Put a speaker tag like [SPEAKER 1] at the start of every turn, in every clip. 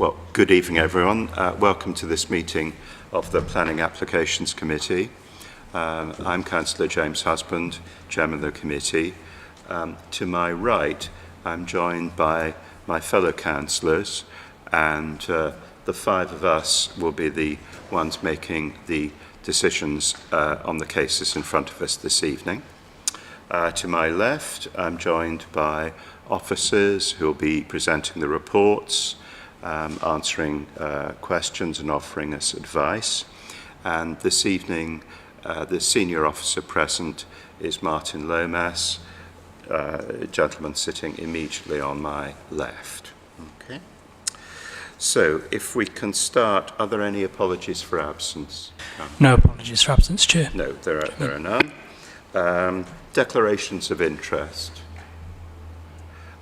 [SPEAKER 1] Well, good evening, everyone. Welcome to this meeting of the Planning Applications Committee. I'm Councillor James Husband, Chairman of the committee. To my right, I'm joined by my fellow councillors, and the five of us will be the ones making the decisions on the cases in front of us this evening. To my left, I'm joined by officers who will be presenting the reports, answering questions and offering us advice. And this evening, the senior officer present is Martin Lomas, a gentleman sitting immediately on my left. Okay. So, if we can start, are there any apologies for absence?
[SPEAKER 2] No apologies for absence, Chair.
[SPEAKER 1] No, there are none. Declarations of interest.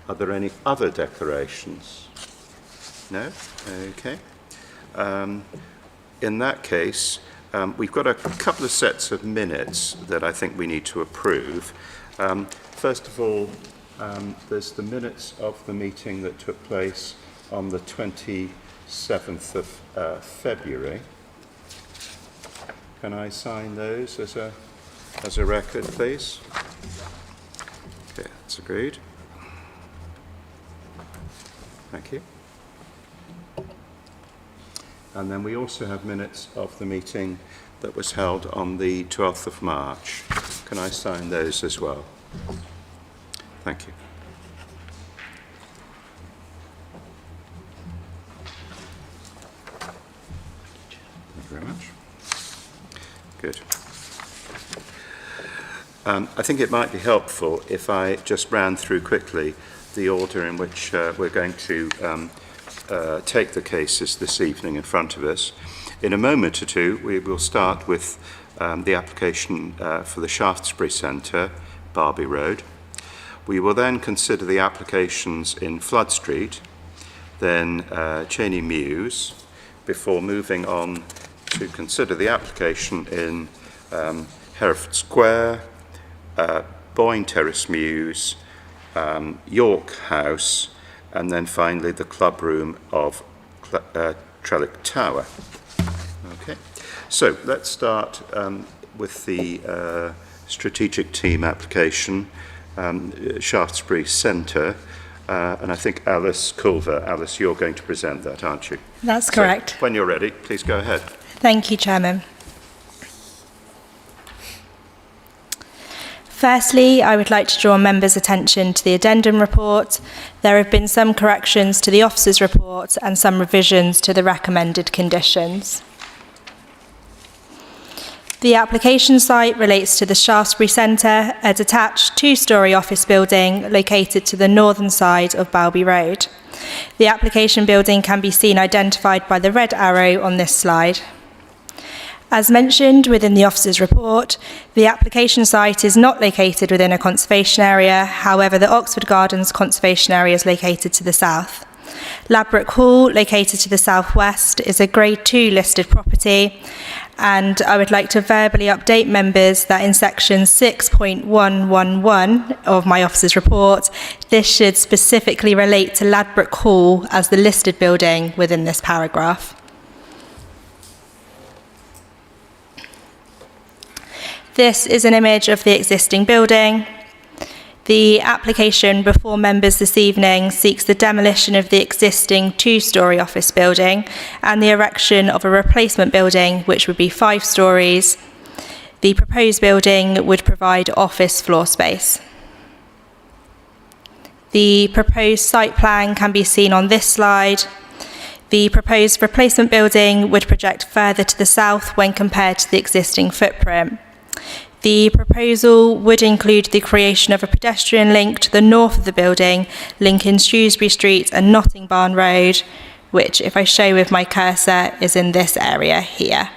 [SPEAKER 1] Are there any other declarations? No? Okay. In that case, we've got a couple of sets of minutes that I think we need to approve. First of all, there's the minutes of the meeting that took place on the 27th of February. Can I sign those as a record, please? Okay, that's agreed. Thank you. And then we also have minutes of the meeting that was held on the 12th of March. Can I sign those as well? Thank you. Thank you very much. Good. I think it might be helpful if I just ran through quickly the order in which we're going to take the cases this evening in front of us. In a moment or two, we will start with the application for the Shaftesbury Centre, Barbie Road. We will then consider the applications in Flood Street, then Cheney Mews, before moving on to consider the application in Hereford Square, Boyne Terrace Mews, York House, and then finally the club room of Trellick Tower. Okay, so let's start with the strategic team application, Shaftesbury Centre, and I think Alice Culver. Alice, you're going to present that, aren't you?
[SPEAKER 3] That's correct.
[SPEAKER 1] So, when you're ready, please go ahead.
[SPEAKER 3] Thank you, Chairman. Firstly, I would like to draw members' attention to the addendum report. There have been some corrections to the officer's report and some revisions to the recommended conditions. The application site relates to the Shaftesbury Centre, a detached two-storey office building located to the northern side of Balby Road. The application building can be seen identified by the red arrow on this slide. As mentioned within the officer's report, the application site is not located within a conservation area. However, the Oxford Gardens conservation area is located to the south. Ladbroke Hall, located to the southwest, is a Grade 2 listed property, and I would like to verbally update members that in section 6.111 of my officer's report, this should specifically relate to Ladbroke Hall as the listed building within this paragraph. This is an image of the existing building. The application before members this evening seeks the demolition of the existing two-storey office building and the erection of a replacement building which would be 5 stories. The proposed building would provide office floor space. The proposed site plan can be seen on this slide. The proposed replacement building would project further to the south when compared to the existing footprint. The proposal would include the creation of a pedestrian link to the north of the building, linking Shrewsbury Street and Notting Barn Road, which, if I show with my cursor, is in this area here.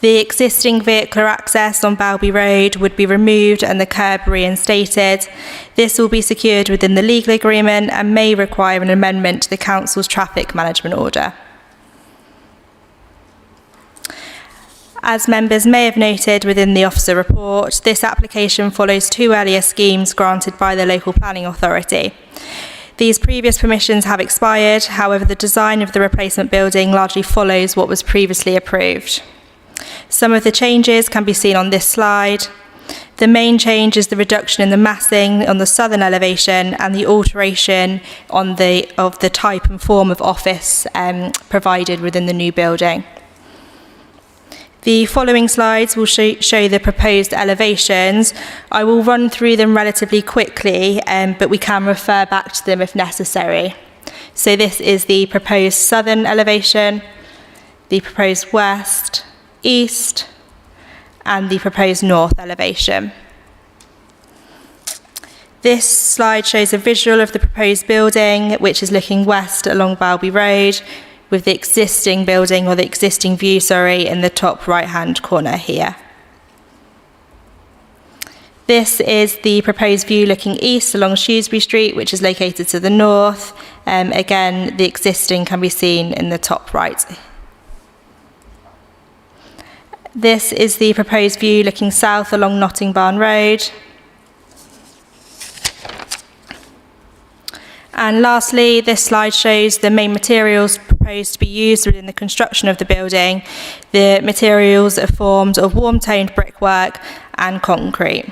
[SPEAKER 3] The existing vehicular access on Balby Road would be removed and the curb reinstated. This will be secured within the legal agreement and may require an amendment to the Council's traffic management order. As members may have noted within the officer report, this application follows 2 earlier schemes granted by the local planning authority. These previous permissions have expired, however the design of the replacement building largely follows what was previously approved. Some of the changes can be seen on this slide. The main change is the reduction in the massing on the southern elevation and the alteration of the type and form of office provided within the new building. The following slides will show the proposed elevations. I will run through them relatively quickly, but we can refer back to them if necessary. So this is the proposed southern elevation, the proposed west, east, and the proposed north elevation. This slide shows a visual of the proposed building, which is looking west along Balby Road, with the existing building, or the existing view, in the top right-hand corner here. This is the proposed view looking east along Shrewsbury Street, which is located to the north. Again, the existing can be seen in the top right. This is the proposed view looking south along Notting Barn Road. And lastly, this slide shows the main materials proposed to be used within the construction of the building. The materials are formed of warm-toned brickwork and concrete.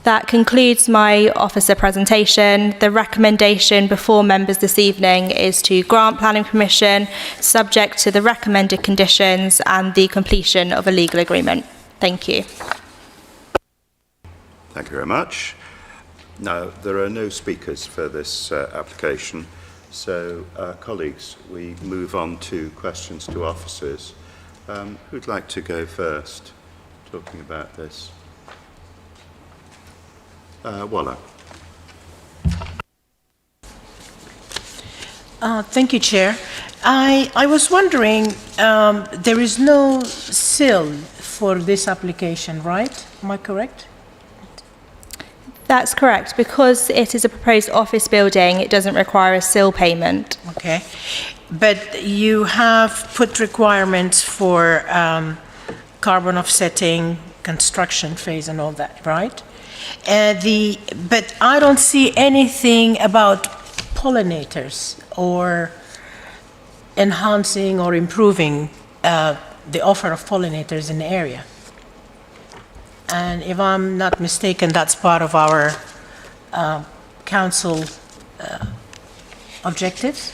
[SPEAKER 3] That concludes my officer presentation. The recommendation before members this evening is to grant planning permission, subject to the recommended conditions and the completion of a legal agreement. Thank you.
[SPEAKER 1] Thank you very much. Now, there are no speakers for this application, so colleagues, we move on to questions to officers. Who'd like to go first, talking about this? Walla.
[SPEAKER 4] Thank you, Chair. I was wondering, there is no sill for this application, right? Am I correct?
[SPEAKER 3] That's correct. Because it is a proposed office building, it doesn't require a sill payment.
[SPEAKER 4] Okay. But you have put requirements for carbon offsetting, construction phase and all that, right? But I don't see anything about pollinators or enhancing or improving the offer of pollinators in the area. And if I'm not mistaken, that's part of our council objectives.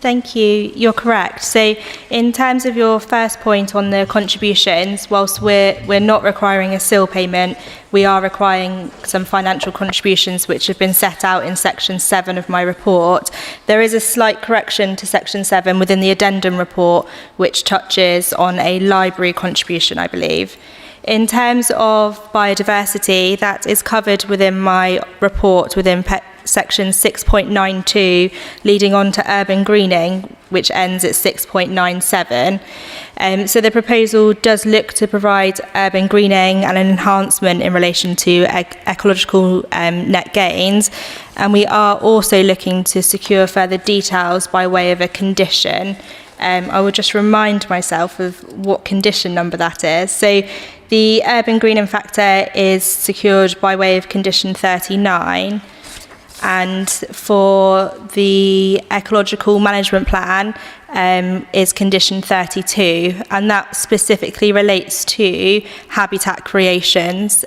[SPEAKER 3] Thank you. You're correct. So in terms of your first point on the contributions, whilst we're not requiring a sill payment, we are requiring some financial contributions which have been set out in section 7 of my report. There is a slight correction to section 7 within the addendum report which touches on a library contribution, I believe. In terms of biodiversity, that is covered within my report within section 6.92, leading on to urban greening, which ends at 6.97. So the proposal does look to provide urban greening and an enhancement in relation to ecological net gains. And we are also looking to secure further details by way of a condition. I will just remind myself of what condition number that is. So the urban greening factor is secured by way of condition 39. And for the ecological management plan is condition 32, and that specifically relates to habitat creations.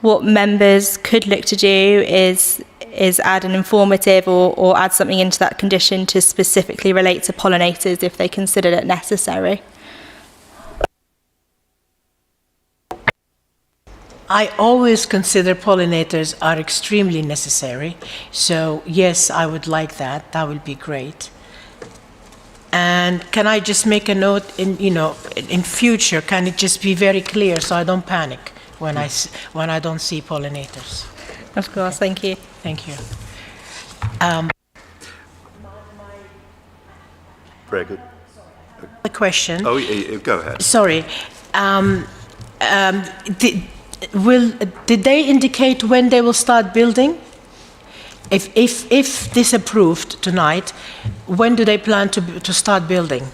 [SPEAKER 3] What members could look to do is add an informative or add something into that condition to specifically relate to pollinators if they considered it necessary.
[SPEAKER 4] I always consider pollinators are extremely necessary. So yes, I would like that. That would be great. And can I just make a note in future, can it just be very clear so I don't panic when I don't see pollinators?
[SPEAKER 3] Of course, thank you.
[SPEAKER 4] Thank you.
[SPEAKER 1] Very good.
[SPEAKER 4] A question.
[SPEAKER 1] Oh, go ahead.
[SPEAKER 4] Sorry. Did they indicate when they will start building? If this approved tonight, when do they plan to start building?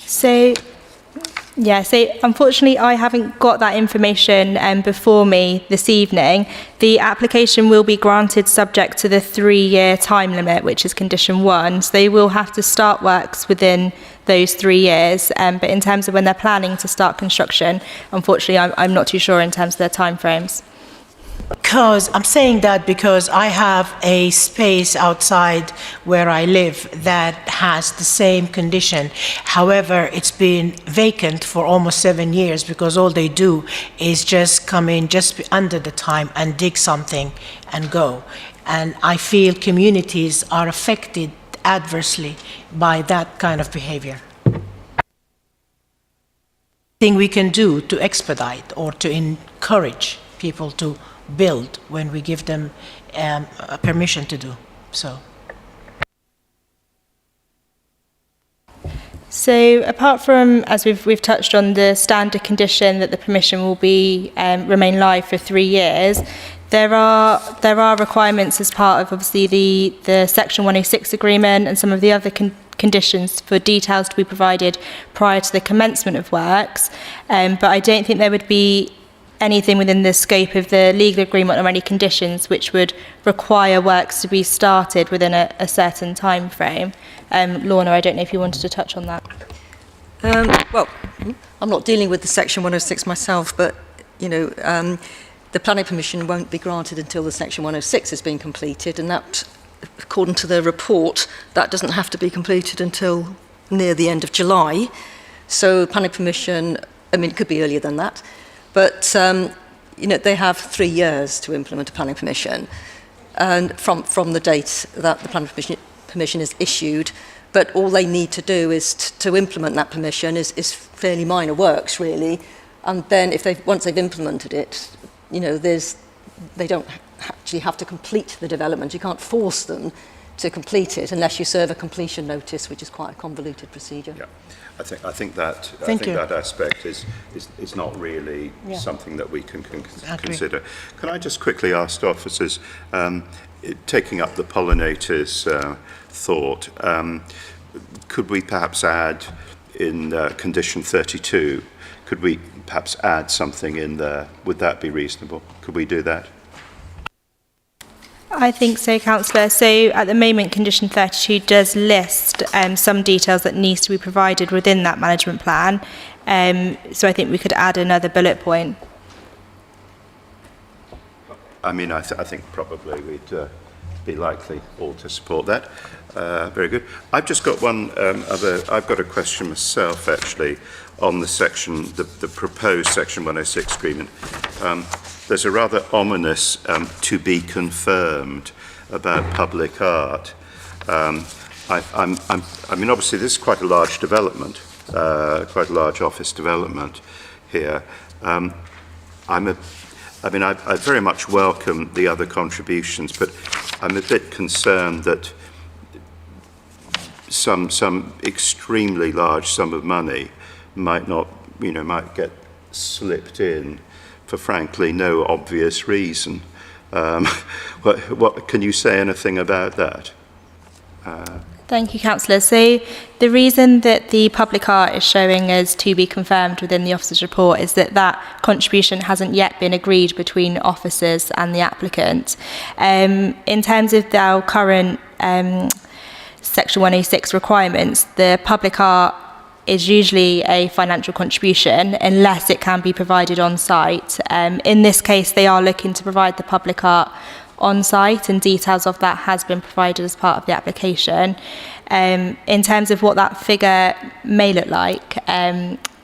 [SPEAKER 3] So Yeah, so unfortunately I haven't got that information before me this evening. The application will be granted subject to the 3-year time limit, which is condition 1. So they will have to start works within those 3 years. But in terms of when they're planning to start construction, unfortunately I'm not too sure in terms of their timeframes.
[SPEAKER 4] Because I'm saying that because I have a space outside where I live that has the same condition. However, it's been vacant for almost 7 years because all they do is just come in just under the time and dig something and go. And I feel communities are affected adversely by that kind of behavior. Thing we can do to expedite or to encourage people to build when we give them permission to do so.
[SPEAKER 3] So apart from, as we've touched on, the standard condition that the permission will be remain live for 3 years, there are requirements as part of obviously the Section 106 agreement and some of the other conditions for details to be provided prior to the commencement of works. But I don't think there would be anything within the scope of the legal agreement or any conditions which would require works to be started within a certain time frame. Lorna, I don't know if you wanted to touch on that.
[SPEAKER 5] Well, I'm not dealing with the Section 106 myself, but, you know, the planning permission won't be granted until the Section 106 has been completed, and that, according to the report, that doesn't have to be completed until near the end of July. So planning permission, I mean, it could be earlier than that, but, you know, they have 3 years to implement a planning permission, and from the date that the planning permission is issued. But all they need to do is to implement that permission is fairly minor works, really. And then once they've implemented it, you know, they don't actually have to complete the development. You can't force them to complete it unless you serve a completion notice, which is quite a convoluted procedure.
[SPEAKER 1] Yeah, I think that aspect is not really something that we can consider. Can I just quickly ask officers, taking up the pollinators thought, could we perhaps add in condition 32, could we perhaps add something in there? Would that be reasonable? Could we do that?
[SPEAKER 3] I think so, Councillor. So at the moment, condition 32 does list some details that needs to be provided within that management plan. So I think we could add another bullet point.
[SPEAKER 1] I mean, I think probably we'd be likely all to support that. Very good. I've just got one I've got a question myself, actually, on the section, the proposed Section 106 agreement. There's a rather ominous to be confirmed about public art. I mean, obviously, this is quite a large development, quite a large office development here. I very much welcome the other contributions, but I'm a bit concerned that some extremely large sum of money might get slipped in for frankly no obvious reason. What can you say anything about that?
[SPEAKER 3] Thank you, Councillor. So the reason that the public art is showing as to be confirmed within the officer's report is that that contribution hasn't yet been agreed between officers and the applicant. In terms of our current Section 106 requirements, the public art is usually a financial contribution unless it can be provided on site. In this case, they are looking to provide the public art on site, and details of that has been provided as part of the application. In terms of what that figure may look like,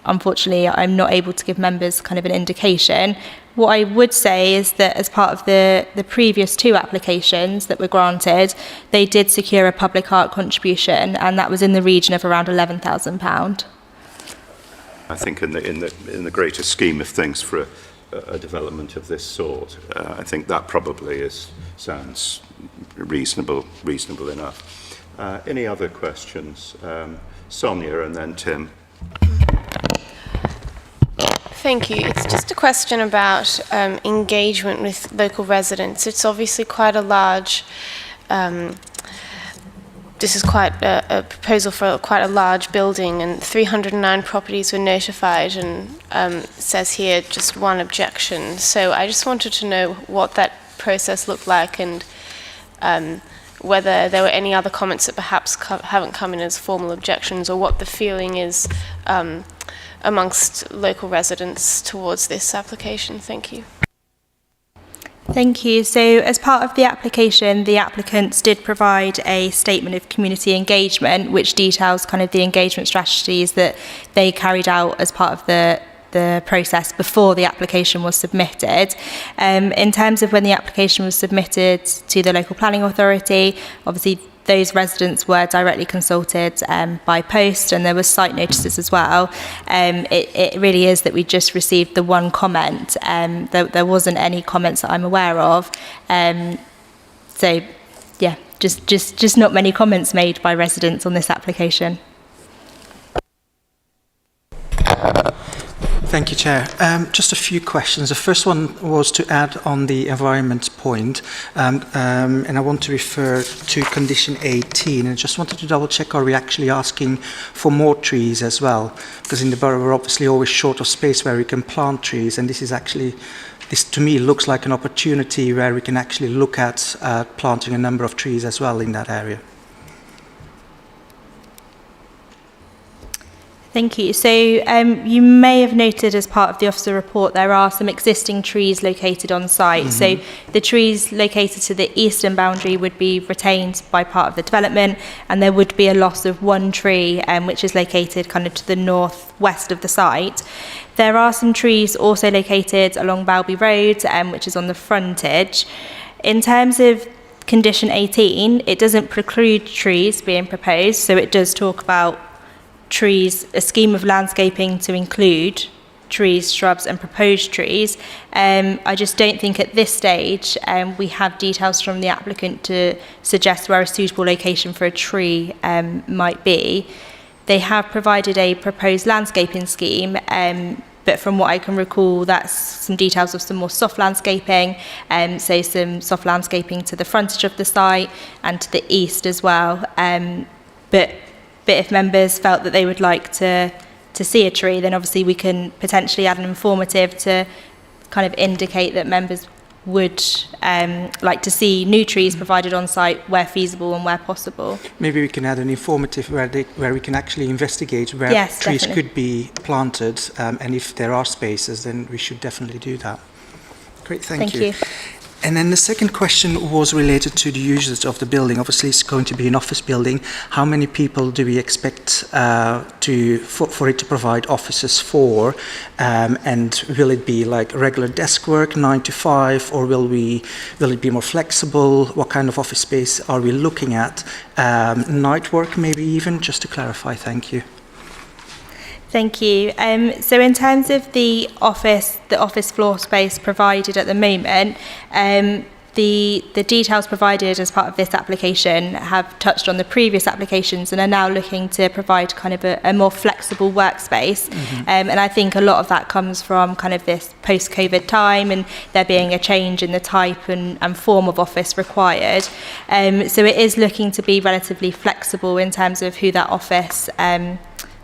[SPEAKER 3] unfortunately, I'm not able to give members kind of an indication. What I would say is that as part of the previous 2 applications that were granted, they did secure a public art contribution, and that was in the region of around £11,000.
[SPEAKER 1] I think in the greater scheme of things for a development of this sort, I think that probably sounds reasonable enough. Any other questions? Sonia and then Tim.
[SPEAKER 6] Thank you. It's just a question about engagement with local residents. It's obviously quite a large this is quite a proposal for quite a large building, and 309 properties were notified, and it says here just one objection. So I just wanted to know what that process looked like, and whether there were any other comments that perhaps haven't come in as formal objections, or what the feeling is amongst local residents towards this application. Thank you.
[SPEAKER 3] Thank you. So as part of the application, the applicants did provide a statement of community engagement, which details kind of the engagement strategies that they carried out as part of the process before the application was submitted. In terms of when the application was submitted to the local planning authority, obviously those residents were directly consulted by post, and there was site notices as well. It really is that we just received the one comment. There wasn't any comments that I'm aware of. So yeah, just not many comments made by residents on this application.
[SPEAKER 7] Thank you, Chair. Just a few questions. The first one was to add on the environment point, and I want to refer to condition 18. And I just wanted to double check, are we actually asking for more trees as well? Because in the borough, we're obviously always short of space where we can plant trees, and this is actually, this to me looks like an opportunity where we can actually look at planting a number of trees as well in that area.
[SPEAKER 3] Thank you. So you may have noted as part of the officer report there are some existing trees located on site. So the trees located to the eastern boundary would be retained by part of the development, and there would be a loss of one tree which is located kind of to the northwest of the site. There are some trees also located along Balby Road, which is on the frontage. In terms of condition 18, it doesn't preclude trees being proposed, so it does talk about trees, a scheme of landscaping to include trees, shrubs and proposed trees. I just don't think at this stage we have details from the applicant to suggest where a suitable location for a tree might be. They have provided a proposed landscaping scheme, but from what I can recall, that's some details of some more soft landscaping, so some soft landscaping to the frontage of the site and to the east as well. But if members felt that they would like to see a tree, then obviously we can potentially add an informative to kind of indicate that members would like to see new trees provided on site where feasible and where possible.
[SPEAKER 7] Maybe we can add an informative where we can actually investigate where trees
[SPEAKER 3] definitely
[SPEAKER 7] could be planted, and if there are spaces, then we should definitely do that. Great, thank you. And then the second question was related to the usage of the building. Obviously, it's going to be an office building. How many people do we expect for it to provide offices for? And will it be like regular desk work, 9 to 5, or will it be more flexible? What kind of office space are we looking at? Night work, maybe even, just to clarify. Thank you.
[SPEAKER 3] Thank you. So in terms of the office floor space provided at the moment, the details provided as part of this application have touched on the previous applications and are now looking to provide kind of a more flexible workspace. And I think a lot of that comes from kind of this post-COVID time and there being a change in the type and form of office required. So it is looking to be relatively flexible in terms of who that office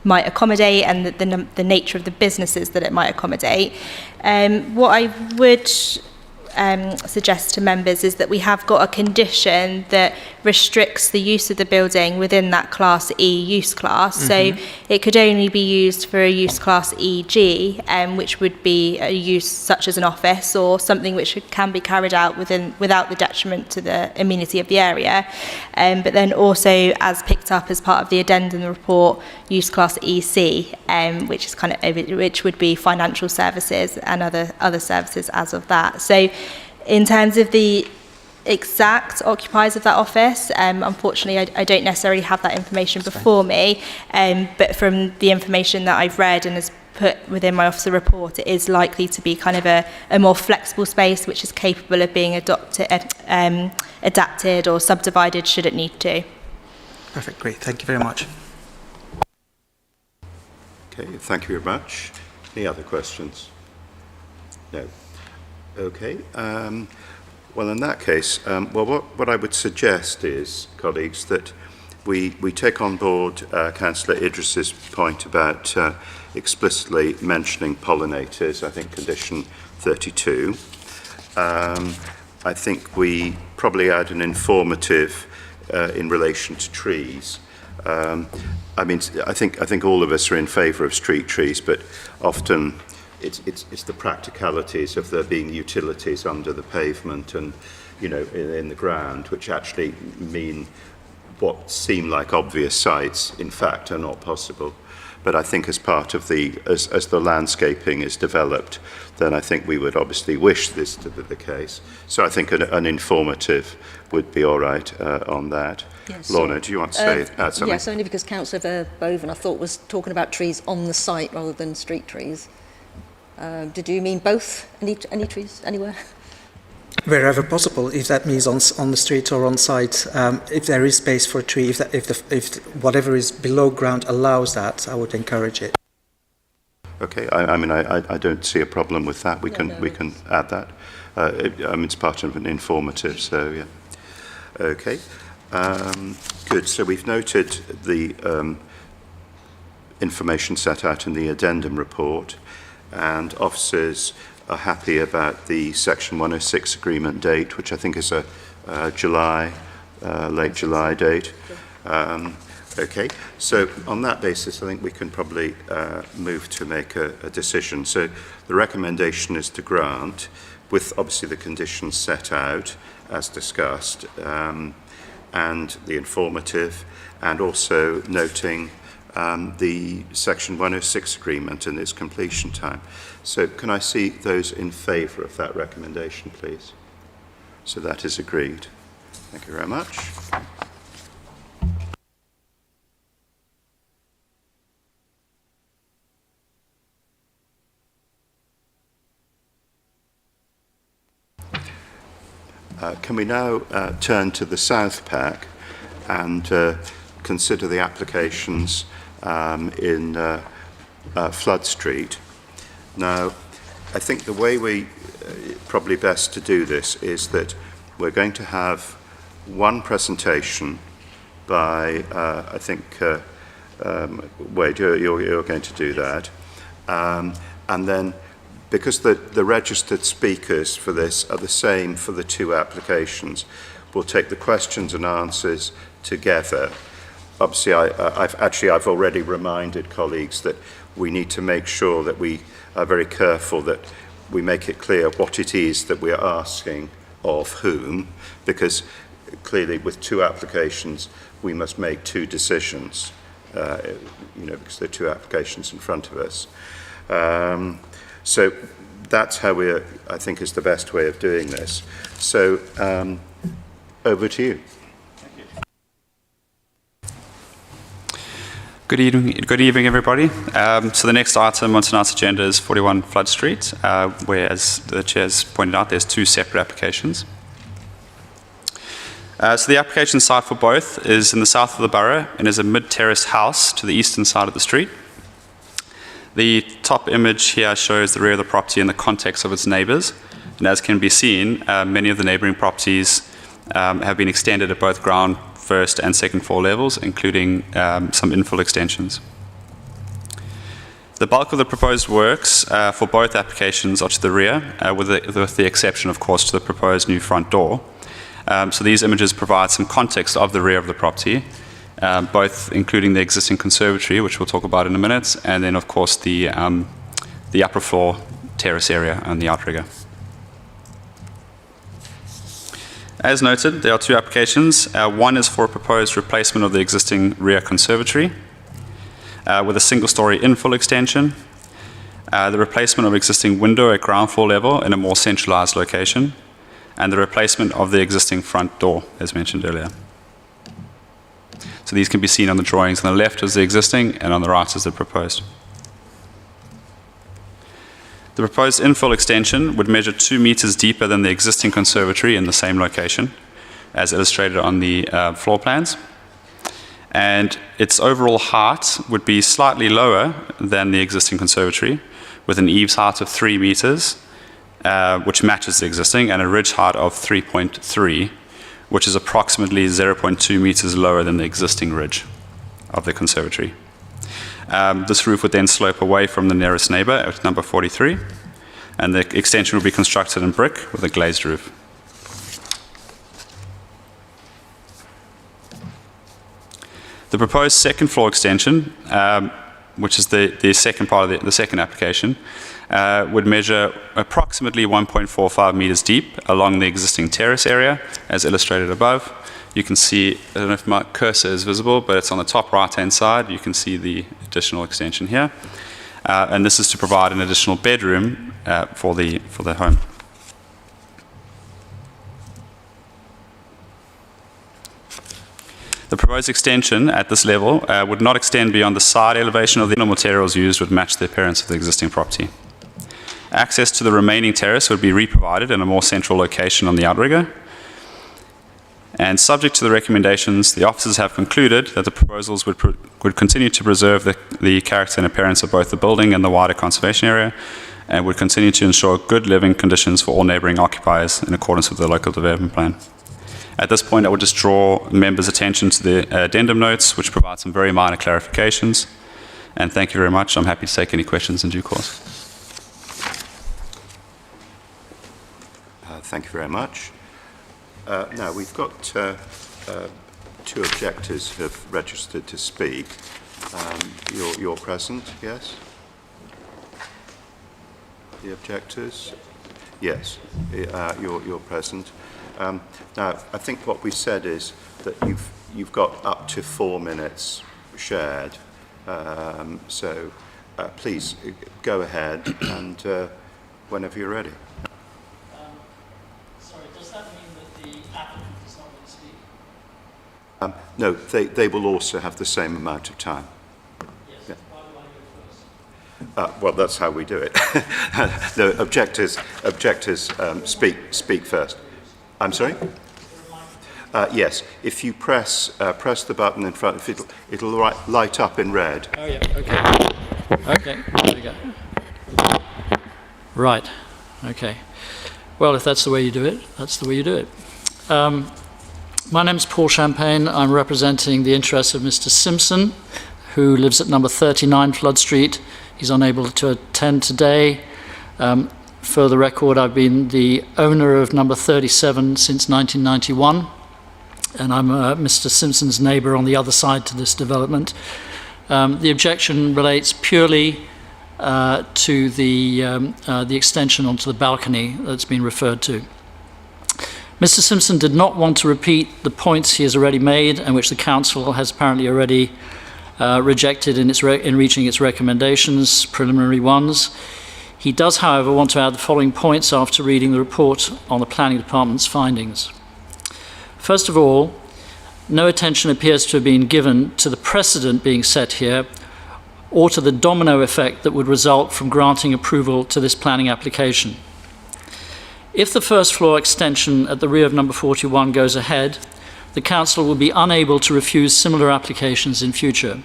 [SPEAKER 3] might accommodate and the nature of the businesses that it might accommodate. What I would suggest to members is that we have got a condition that restricts the use of the building within that Class E use class. So it could only be used for a use class EG, which would be a use such as an office or something which can be carried out without the detriment to the amenity of the area. But then also, as picked up as part of the addendum report, use class EC, which would be financial services and other services as of that. So in terms of the exact occupiers of that office, unfortunately I don't necessarily have that information before me, but from the information that I've read and is put within my officer report, it is likely to be kind of a more flexible space which is capable of being adapted or subdivided should it need to.
[SPEAKER 7] Perfect, great, thank you very much.
[SPEAKER 1] Okay, thank you very much. Any other questions? No. Okay. Well, in that case, what I would suggest is, colleagues, that we take on board Councillor Idris's point about explicitly mentioning pollinators, I think condition 32. I think we probably add an informative in relation to trees. I mean, I think all of us are in favour of street trees, but often it's the practicalities of there being utilities under the pavement and, you know, in the ground, which actually mean what seem like obvious sites, in fact, are not possible. But I think as part of as the landscaping is developed, then I think we would obviously wish this to be the case. So I think an informative would be all right on that.
[SPEAKER 5] Yes,
[SPEAKER 1] Lorna, do you want to add something?
[SPEAKER 5] Yes, only because Councillor Verboven, I thought, was talking about trees on the site rather than street trees. Did you mean both? Any trees anywhere?
[SPEAKER 7] Wherever possible, if that means on the street or on site, if there is space for a tree, if whatever is below ground allows that, I would encourage it.
[SPEAKER 1] Okay, I mean, I don't see a problem with that. We can add that. I mean, it's part of an informative, so yeah. Okay, good. So we've noted the information set out in the addendum report, and officers are happy about the Section 106 agreement date, which I think is a July, late July date. Okay, so on that basis, I think we can probably move to make a decision. So the recommendation is to grant, with obviously the conditions set out as discussed, and the informative, and also noting the Section 106 agreement and its completion time. So can I see those in favour of that recommendation, please? So that is agreed. Thank you very much. Can we now turn to the South Pack and consider the applications in Flood Street? Now, I think the way we probably best to do this is that we're going to have one presentation by, I think, Wade, you're going to do that. And then, because the registered speakers for this are the same for the two applications, we'll take the questions and answers together. Obviously, I've already reminded colleagues that we need to make sure that we are very careful that we make it clear what it is that we're asking of whom, because clearly with two applications, we must make two decisions, because there are two applications in front of us. So that's how I think is the best way of doing this. So over to you.
[SPEAKER 8] Good evening, everybody. So the next item on tonight's agenda is 41 Flood Street, where, as the Chair's pointed out, there's two separate applications. So the application site for both is in the south of the borough and is a mid-terraced house to the eastern side of the street. The top image here shows the rear of the property in the context of its neighbours, and as can be seen, many of the neighbouring properties have been extended at both ground, first and second floor levels, including some infill extensions. The bulk of the proposed works for both applications are to the rear, with the exception, of course, to the proposed new front door. So these images provide some context of the rear of the property, both including the existing conservatory, which we'll talk about in a minute, and then, of course, the upper floor terrace area and the outrigger. As noted, there are two applications. One is for a proposed replacement of the existing rear conservatory with a single-storey infill extension, the replacement of existing window at ground floor level in a more centralised location, and the replacement of the existing front door, as mentioned earlier. So these can be seen on the drawings. On the left is the existing, and on the right is the proposed. The proposed infill extension would measure 2 meters deeper than the existing conservatory in the same location, as illustrated on the floor plans. And its overall height would be slightly lower than the existing conservatory, with an eaves height of 3 meters, which matches the existing, and a ridge height of 3.3, which is approximately 0.2 meters lower than the existing ridge of the conservatory. This roof would then slope away from the nearest neighbor at number 43, and the extension will be constructed in brick with a glazed roof. The proposed second floor extension, which is the second part of the second application, would measure approximately 1.45 meters deep along the existing terrace area, as illustrated above. You can see, I don't know if my cursor is visible, but it's on the top right-hand side. You can see the additional extension here. And this is to provide an additional bedroom for the home. The proposed extension at this level would not extend beyond the side elevation of the materials used would match the appearance of the existing property. Access to the remaining terrace would be re-provided in a more central location on the outrigger. And subject to the recommendations, the officers have concluded that the proposals would continue to preserve the character and appearance of both the building and the wider conservation area, and would continue to ensure good living conditions for all neighbouring occupiers in accordance with the local development plan. At this point, I would just draw members' attention to the addendum notes, which provide some very minor clarifications. And thank you very much. I'm happy to take any questions in due course.
[SPEAKER 1] Thank you very much. Now, we've got two objectors who have registered to speak. You're present, yes? The objectors? Yes, you're present. Now, I think what we said is that you've got up to 4 minutes shared. So please go ahead and whenever you're ready.
[SPEAKER 2] Sorry, does that mean that the applicant is not going to speak?
[SPEAKER 1] No, they will also have the same amount of time.
[SPEAKER 2] Yes,
[SPEAKER 1] Yeah.
[SPEAKER 2] why do I go first?
[SPEAKER 1] Well, that's how we do it. The objectors speak first. I'm sorry? Yes, if you press the button in front, it'll light up in red.
[SPEAKER 2] Oh yeah, okay. Okay, there we go. Right, okay. Well, if that's the way you do it, that's the way you do it. My name's Paul Champagne. I'm representing the interests of Mr. Simpson, who lives at number 39 Flood Street. He's unable to attend today. For the record, I've been the owner of number 37 since 1991, and I'm Mr. Simpson's neighbour on the other side to this development. The objection relates purely to the extension onto the balcony that's been referred to. Mr. Simpson did not want to repeat the points he has already made and which the council has apparently already rejected in reaching its recommendations, preliminary ones. He does, however, want to add the following points after reading the report on the Planning Department's findings. First of all, no attention appears to have been given to the precedent being set here or to the domino effect that would result from granting approval to this planning application. If the first floor extension at the rear of number 41 goes ahead, the council will be unable to refuse similar applications in future.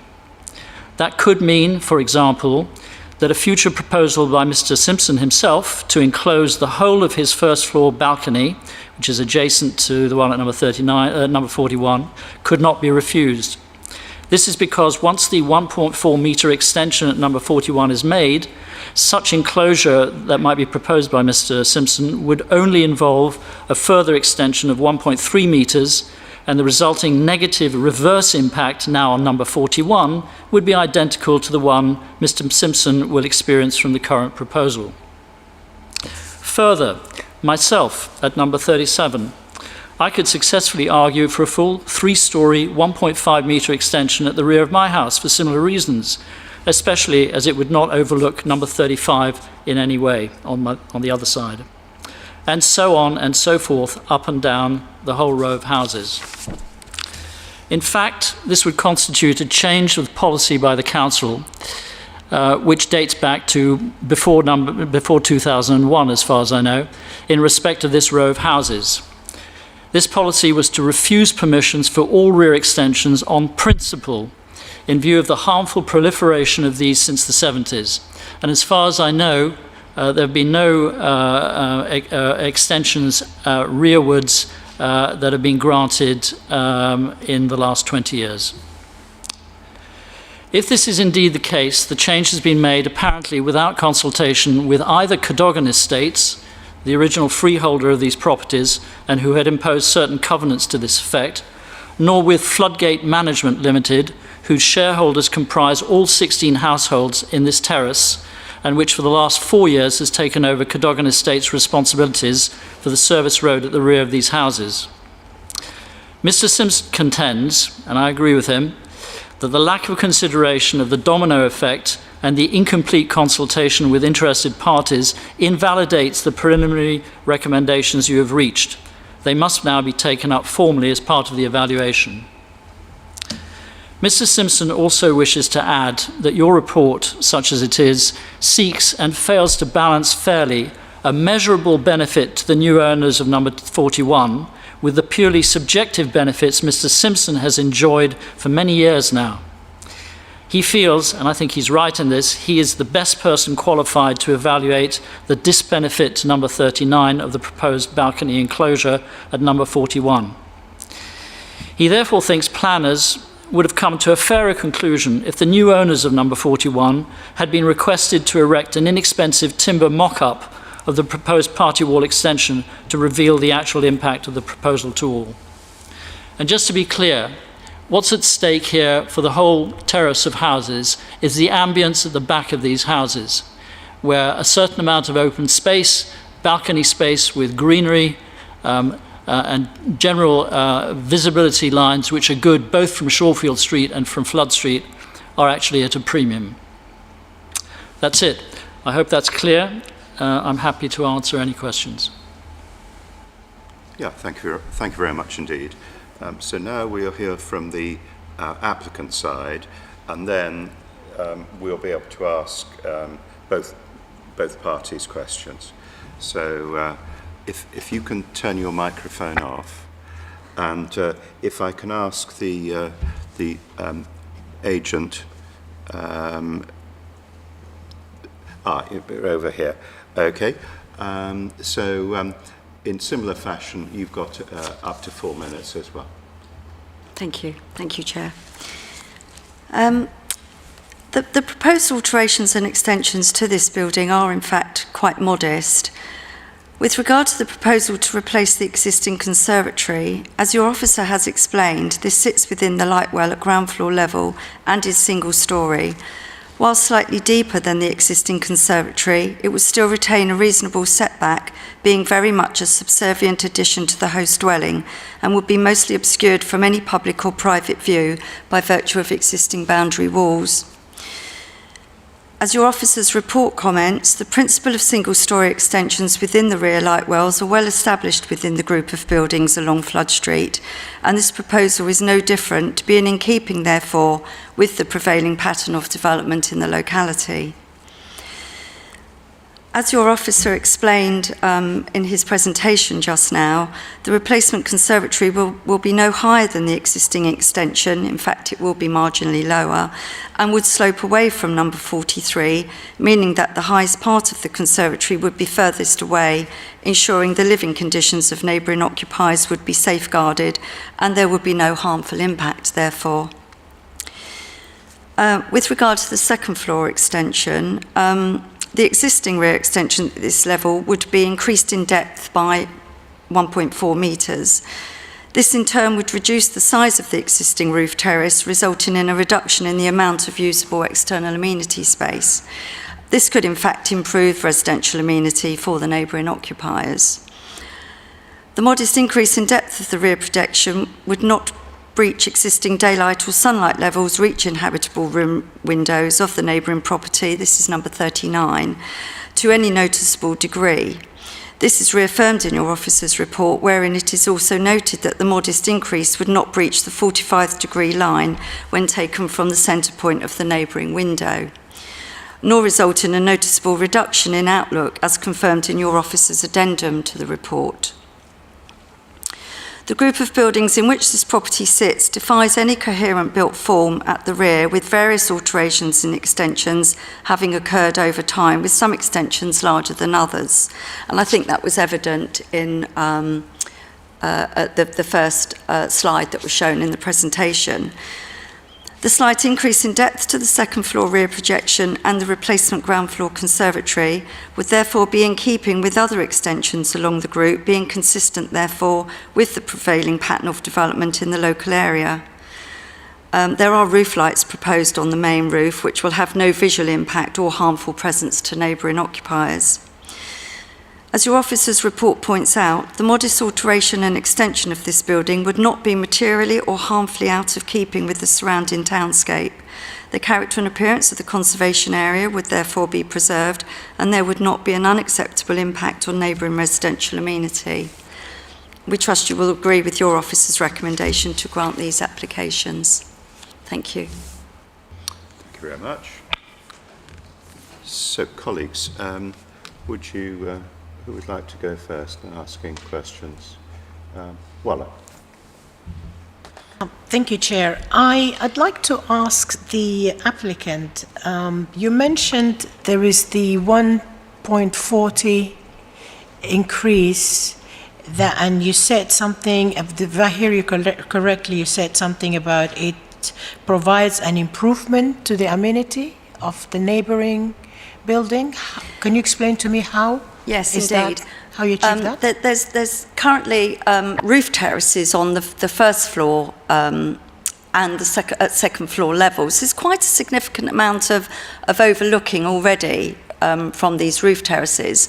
[SPEAKER 2] That could mean, for example, that a future proposal by Mr. Simpson himself to enclose the whole of his first floor balcony, which is adjacent to the one at number 41, could not be refused. This is because once the 1.4 metre extension at number 41 is made, such enclosure that might be proposed by Mr. Simpson would only involve a further extension of 1.3 metres, and the resulting negative reverse impact now on number 41 would be identical to the one Mr. Simpson will experience from the current proposal. Further, myself at number 37, I could successfully argue for a full 3-storey, 1.5 metre extension at the rear of my house for similar reasons, especially as it would not overlook number 35 in any way on the other side. And so on and so forth, up and down the whole row of houses. In fact, this would constitute a change of policy by the council, which dates back to before 2001, as far as I know, in respect of this row of houses. This policy was to refuse permissions for all rear extensions on principle, in view of the harmful proliferation of these since the 70s. And as far as I know, there have been no extensions rearwards that have been granted in the last 20 years. If this is indeed the case, the change has been made apparently without consultation with either Cadogan Estates, the original freeholder of these properties and who had imposed certain covenants to this effect, nor with Floodgate Management Limited, whose shareholders comprise all 16 households in this terrace, and which for the last 4 years has taken over Cadogan Estates' responsibilities for the service road at the rear of these houses. Mr. Simpson contends, and I agree with him, that the lack of consideration of the domino effect and the incomplete consultation with interested parties invalidates the preliminary recommendations you have reached. They must now be taken up formally as part of the evaluation. Mr. Simpson also wishes to add that your report, such as it is, seeks and fails to balance fairly a measurable benefit to the new owners of number 41 with the purely subjective benefits Mr. Simpson has enjoyed for many years now. He feels, and I think he's right in this, he is the best person qualified to evaluate the disbenefit to number 39 of the proposed balcony enclosure at number 41. He therefore thinks planners would have come to a fairer conclusion if the new owners of number 41 had been requested to erect an inexpensive timber mock-up of the proposed party wall extension to reveal the actual impact of the proposal to all. And just to be clear, what's at stake here for the whole terrace of houses is the ambience at the back of these houses, where a certain amount of open space, balcony space with greenery, and general visibility lines, which are good both from Shawfield Street and from Flood Street, are actually at a premium. That's it. I hope that's clear. I'm happy to answer any questions.
[SPEAKER 1] Yeah, thank you very much indeed. So now we'll hear from the applicant side, and then we'll be able to ask both parties questions. So if you can turn your microphone off, and if I can ask the agent, over here. Okay. In similar fashion, you've got up to 4 minutes as well.
[SPEAKER 9] Thank you, Chair. The proposed alterations and extensions to this building are in fact quite modest. With regard to the proposal to replace the existing conservatory, as your officer has explained, this sits within the light well at ground floor level and is single storey. While slightly deeper than the existing conservatory, it would still retain a reasonable setback, being very much a subservient addition to the host dwelling, and would be mostly obscured from any public or private view by virtue of existing boundary walls. As your officer's report comments, the principle of single-storey extensions within the rear light wells are well established within the group of buildings along Flood Street, and this proposal is no different, being in keeping, therefore, with the prevailing pattern of development in the locality. As your officer explained in his presentation just now, the replacement conservatory will be no higher than the existing extension. In fact, it will be marginally lower, and would slope away from number 43, meaning that the highest part of the conservatory would be furthest away, ensuring the living conditions of neighbouring occupiers would be safeguarded and there would be no harmful impact, therefore. With regard to the second floor extension, the existing rear extension at this level would be increased in depth by 1.4 metres. This in turn would reduce the size of the existing roof terrace, resulting in a reduction in the amount of usable external amenity space. This could in fact improve residential amenity for the neighbouring occupiers. The modest increase in depth of the rear projection would not breach existing daylight or sunlight levels reaching habitable room windows of the neighbouring property, this is number 39, to any noticeable degree. This is reaffirmed in your officer's report, wherein it is also noted that the modest increase would not breach the 45th degree line when taken from the centre point of the neighbouring window, nor result in a noticeable reduction in outlook as confirmed in your officer's addendum to the report. The group of buildings in which this property sits defies any coherent built form at the rear, with various alterations and extensions having occurred over time, with some extensions larger than others. And I think that was evident in at the first slide that was shown in the presentation. The slight increase in depth to the second floor rear projection and the replacement ground floor conservatory would therefore be in keeping with other extensions along the group, being consistent therefore with the prevailing pattern of development in the local area. There are roof lights proposed on the main roof which will have no visual impact or harmful presence to neighbouring occupiers. As your officer's report points out, the modest alteration and extension of this building would not be materially or harmfully out of keeping with the surrounding townscape. The character and appearance of the conservation area would therefore be preserved, and there would not be an unacceptable impact on neighbouring residential amenity. We trust you will agree with your officer's recommendation to grant these applications. Thank you.
[SPEAKER 1] Thank you very much. So, colleagues, would you... who would like to go first in asking questions? Walla.
[SPEAKER 4] Thank you, Chair. I'd like to ask the applicant, you mentioned there is the 1.40 increase, that, and you said something, if I hear you correctly, you said something about it provides an improvement to the amenity of the neighboring building. Can you explain to me how?
[SPEAKER 9] Yes,
[SPEAKER 4] Is
[SPEAKER 9] indeed.
[SPEAKER 4] that how you achieve that?
[SPEAKER 9] There's currently roof terraces on the first floor and the second floor levels. There's quite a significant amount of overlooking already from these roof terraces.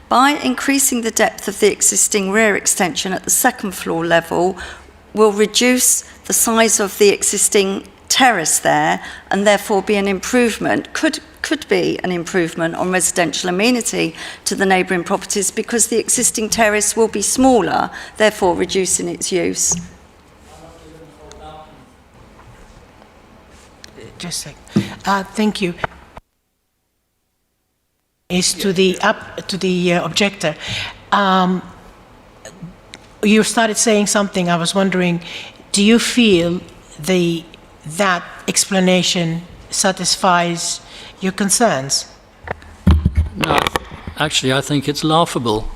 [SPEAKER 9] By increasing the depth of the existing rear extension at the second floor level, will reduce the size of the existing terrace there, and therefore be an improvement, could be an improvement on residential amenity to the neighbouring properties, because the existing terrace will be smaller, therefore reducing its use.
[SPEAKER 4] Just a second. Thank you. Is to the objector. You started saying something. I was wondering, do you feel that explanation satisfies your concerns?
[SPEAKER 2] No, actually, I think it's laughable.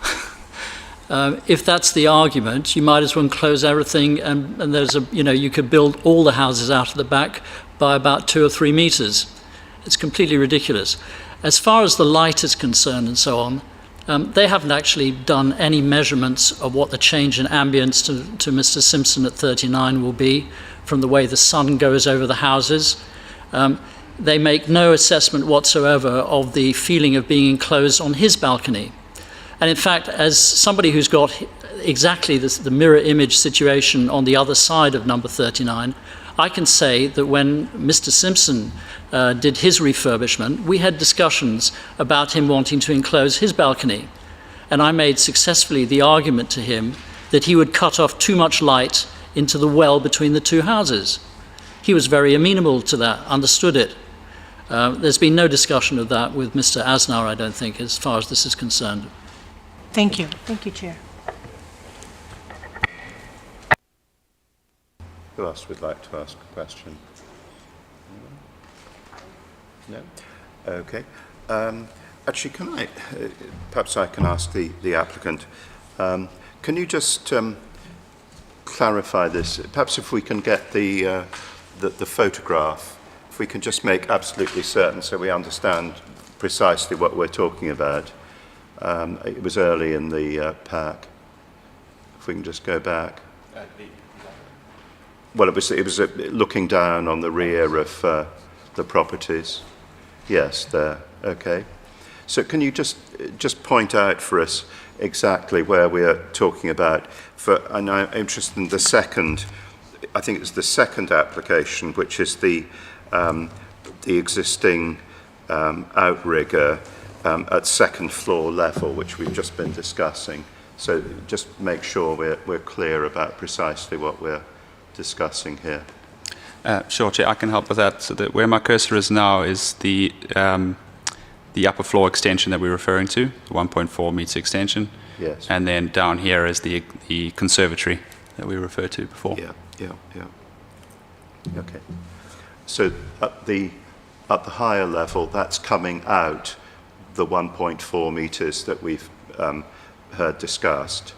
[SPEAKER 2] If that's the argument, you might as well close everything, and there's you could build all the houses out of the back by about 2 or 3 meters. It's completely ridiculous. As far as the light is concerned and so on, they haven't actually done any measurements of what the change in ambience to Mr. Simpson at 39 will be from the way the sun goes over the houses. They make no assessment whatsoever of the feeling of being enclosed on his balcony. And in fact, as somebody who's got exactly the mirror image situation on the other side of number 39, I can say that when Mr. Simpson did his refurbishment, we had discussions about him wanting to enclose his balcony. And I made successfully the argument to him that he would cut off too much light into the well between the two houses. He was very amenable to that, understood it. There's been no discussion of that with Mr. Aznar, I don't think, as far as this is concerned.
[SPEAKER 4] Thank you. Thank you, Chair.
[SPEAKER 1] Who else would like to ask a question? No? Okay. Actually, can I, perhaps I can ask the applicant, can you just clarify this? Perhaps if we can get the photograph, if we can just make absolutely certain so we understand precisely what we're talking about. It was early in the pack. If we can just go back. Well, it was looking down on the rear of the properties. Yes, there. Okay. So can you just point out for us exactly where we are talking about? And I'm interested in the second. I think it's the second application, which is the existing outrigger at second floor level, which we've just been discussing. So just make sure we're clear about precisely what we're discussing here.
[SPEAKER 8] Sure, Chair, I can help with that. So where my cursor is now is the upper floor extension that we're referring to, the 1.4 meter extension.
[SPEAKER 1] Yes.
[SPEAKER 8] And then down here is the conservatory that we referred to before.
[SPEAKER 1] Yeah. Okay. So at the higher level, that's coming out the 1.4 meters that we've heard discussed.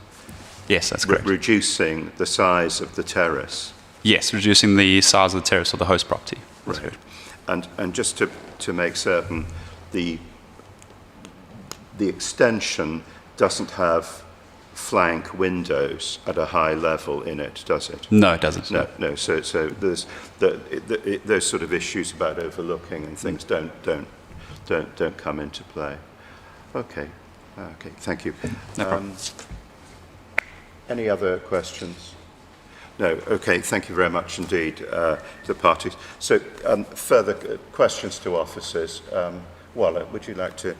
[SPEAKER 8] Yes, that's correct.
[SPEAKER 1] Reducing the size of the terrace.
[SPEAKER 8] Yes, reducing the size of the terrace of the host property. That's
[SPEAKER 1] Right.
[SPEAKER 8] correct.
[SPEAKER 1] And just to make certain, the extension doesn't have flank windows at a high level in it, does it?
[SPEAKER 8] No, it doesn't.
[SPEAKER 1] No. So there's those sort of issues about overlooking and things don't come into play. Okay. Thank you.
[SPEAKER 8] No problem.
[SPEAKER 1] Any other questions? No. Okay. Thank you very much indeed to the parties. So further questions to officers. Walla, would you like to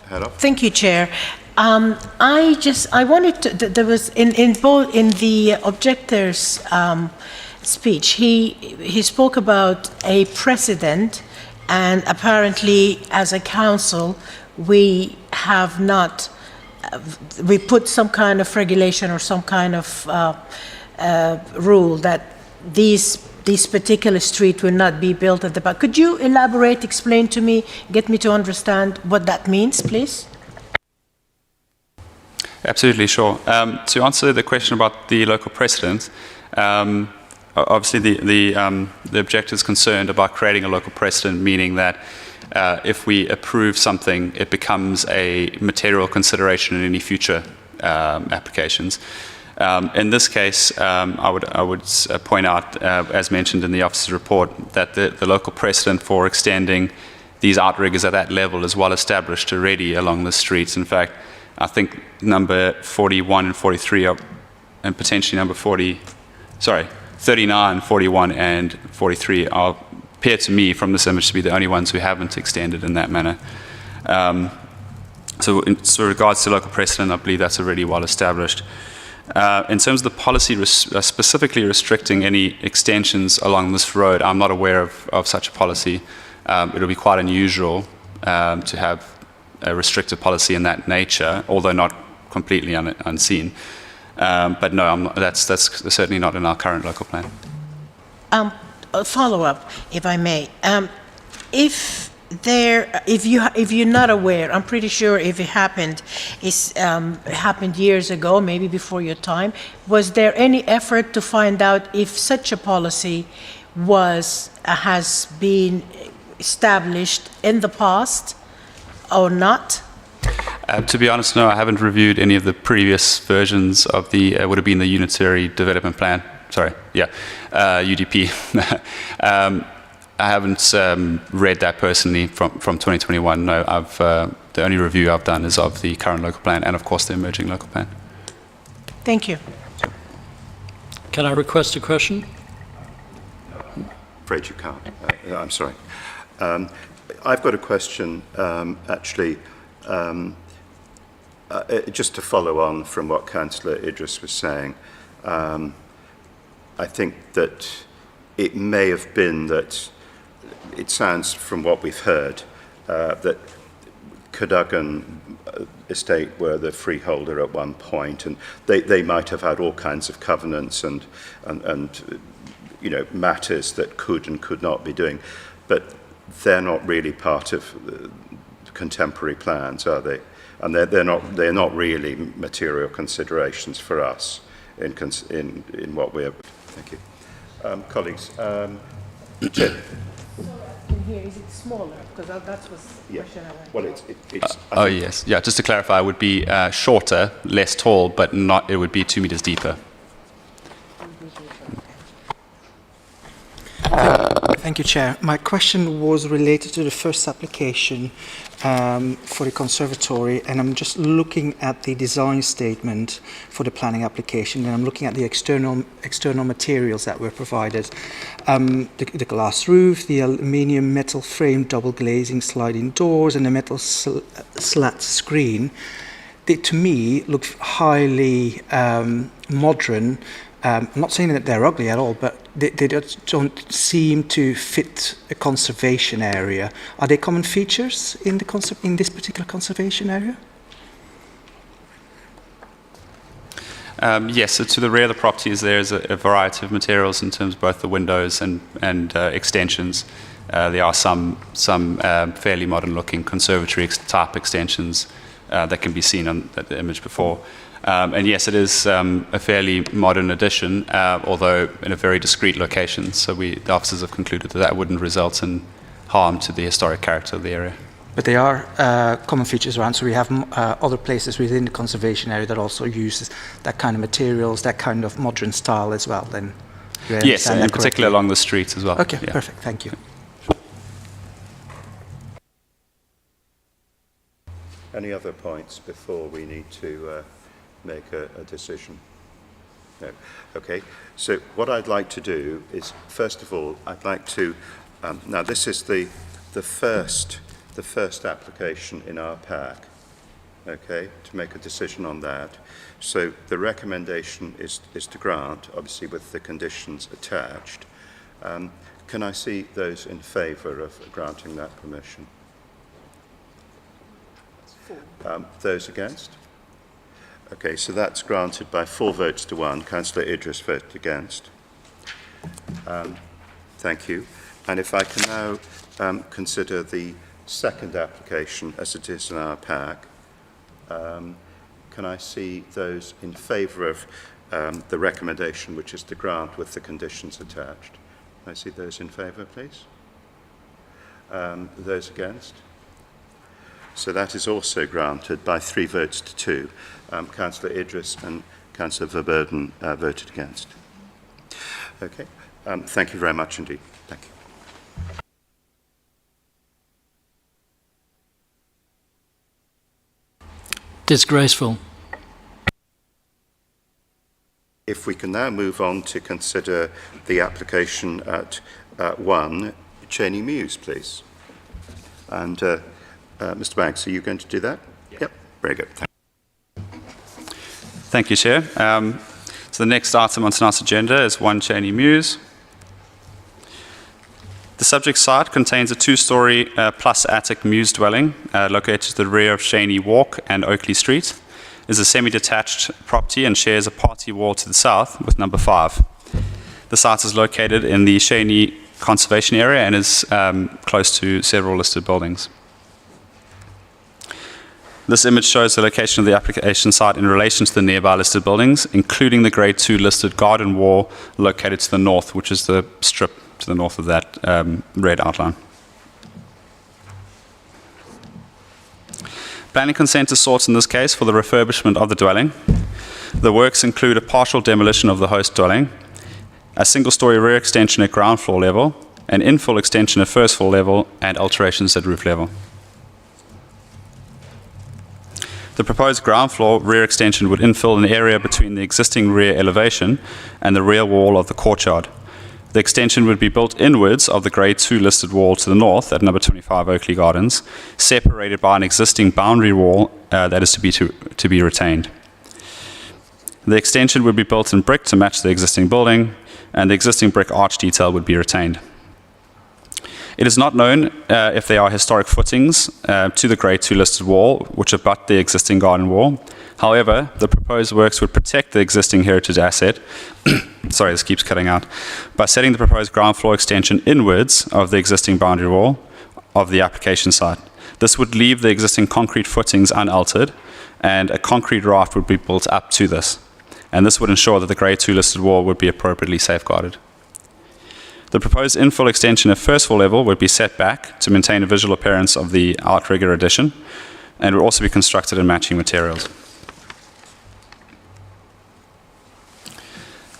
[SPEAKER 1] head off?
[SPEAKER 4] Thank you, Chair. I wanted to, there was in the objector's speech, he spoke about a precedent, and apparently as a council, we have not, we put some kind of regulation or some kind of rule that this particular street will not be built at the back. Could you elaborate, explain to me, get me to understand what that means, please?
[SPEAKER 8] Absolutely, sure. To answer the question about the local precedent, obviously the objector is concerned about creating a local precedent, meaning that if we approve something, it becomes a material consideration in any future applications. In this case, I would point out, as mentioned in the officer's report, that the local precedent for extending these outriggers at that level is well established already along the streets. In fact, I think number 41 and 43 are, and potentially number 39, 41 and 43 appear to me from this image to be the only ones who haven't extended in that manner. So in regards to local precedent, I believe that's already well established. In terms of the policy specifically restricting any extensions along this road, I'm not aware of such a policy. It will be quite unusual to have a restrictive policy in that nature, although not completely unseen. But no, that's certainly not in our current local plan.
[SPEAKER 4] A follow-up, if I may. If you're not aware, I'm pretty sure if it happened, it happened years ago, maybe before your time. Was there any effort to find out if such a policy has been established in the past or not?
[SPEAKER 8] To be honest, no, I haven't reviewed any of the previous versions of the, would have been the Unitary Development Plan. Sorry, yeah, UDP. I haven't read that personally from 2021. No, the only review I've done is of the current local plan and, of course, the emerging local plan.
[SPEAKER 4] Thank you.
[SPEAKER 2] Can I request a question?
[SPEAKER 1] Afraid you can't. I'm sorry. I've got a question, actually, just to follow on from what Councillor Idris was saying. I think that it may have been that, it sounds from what we've heard, that Cadogan Estate were the freeholder at one point, and they might have had all kinds of covenants and you know, matters that could and could not be doing, but they're not really part of the contemporary plans, are they? And they're not really material considerations for us in what we're. Thank you, colleagues. Tim.
[SPEAKER 4] Here, is it smaller? Because that was the question I wanted.
[SPEAKER 1] Well, it's
[SPEAKER 8] Yes. Yeah, just to clarify, it would be shorter, less tall, but not. It would be 2 meters deeper.
[SPEAKER 7] Thank you, Chair. My question was related to the first application for the conservatory, and I'm just looking at the design statement for the planning application, and I'm looking at the external materials that were provided. The glass roof, the aluminium metal frame double glazing sliding doors, and the metal slat screen. They, to me, look highly modern. I'm not saying that they're ugly at all, but they don't seem to fit a conservation area. Are they common features in this particular conservation area?
[SPEAKER 8] Yes, so to the rear of the properties, there's a variety of materials in terms of both the windows and extensions. There are some fairly modern-looking conservatory type extensions that can be seen on the image before. And yes, it is a fairly modern addition, although in a very discreet location. So the officers have concluded that that wouldn't result in harm to the historic character of the area.
[SPEAKER 7] But they are common features around, so we have other places within the conservation area that also uses that kind of materials, that kind of modern style as well, then?
[SPEAKER 8] Yes, in particular along the streets as well.
[SPEAKER 7] Okay,
[SPEAKER 8] yeah.
[SPEAKER 7] perfect, thank you.
[SPEAKER 1] Any other points before we need to make a decision? No. Okay. So what I'd like to do is, first of all, I'd like to. Now this is the first application in our pack. Okay, to make a decision on that. So the recommendation is to grant, obviously with the conditions attached. Can I see those in favour of granting that permission? Those against? Okay, so that's granted by 4 votes to 1. Councillor Idris voted against. Thank you. And if I can now consider the second application as it is in our pack, can I see those in favour of the recommendation, which is to grant with the conditions attached? Can I see those in favour, please? Those against? So that is also granted by 3 votes to 2. Councillor Idris and Councillor Verburden voted against. Okay. Thank you very much indeed. Thank you.
[SPEAKER 2] Disgraceful.
[SPEAKER 1] If we can now move on to consider the application at 1, Cheney Mews, please. And Mr. Banks, are you going to do that? Yep. Very good.
[SPEAKER 8] Thank you, Chair. So the next item on tonight's agenda is 1 Cheney Mews. The subject site contains a 2-storey plus attic mews dwelling located to the rear of Cheney Walk and Oakley Street. It is a semi-detached property and shares a party wall to the south with number 5. The site is located in the Cheney Conservation Area and is close to several listed buildings. This image shows the location of the application site in relation to the nearby listed buildings, including the Grade 2 listed garden wall located to the north, which is the strip to the north of that red outline. Planning consent is sought in this case for the refurbishment of the dwelling. The works include a partial demolition of the host dwelling, a single-storey rear extension at ground floor level, an infill extension at first floor level, and alterations at roof level. The proposed ground floor rear extension would infill an area between the existing rear elevation and the rear wall of the courtyard. The extension would be built inwards of the Grade 2 listed wall to the north at number 25 Oakley Gardens, separated by an existing boundary wall that is to be retained. The extension would be built in brick to match the existing building, and the existing brick arch detail would be retained. It is not known if there are historic footings to the Grade 2 listed wall, which abut the existing garden wall. However, the proposed works would protect the existing heritage asset, sorry, this keeps cutting out, by setting the proposed ground floor extension inwards of the existing boundary wall of the application site. This would leave the existing concrete footings unaltered, and a concrete raft would be built up to this. And this would ensure that the Grade 2 listed wall would be appropriately safeguarded. The proposed infill extension at first floor level would be set back to maintain a visual appearance of the outrigger addition, and would also be constructed in matching materials.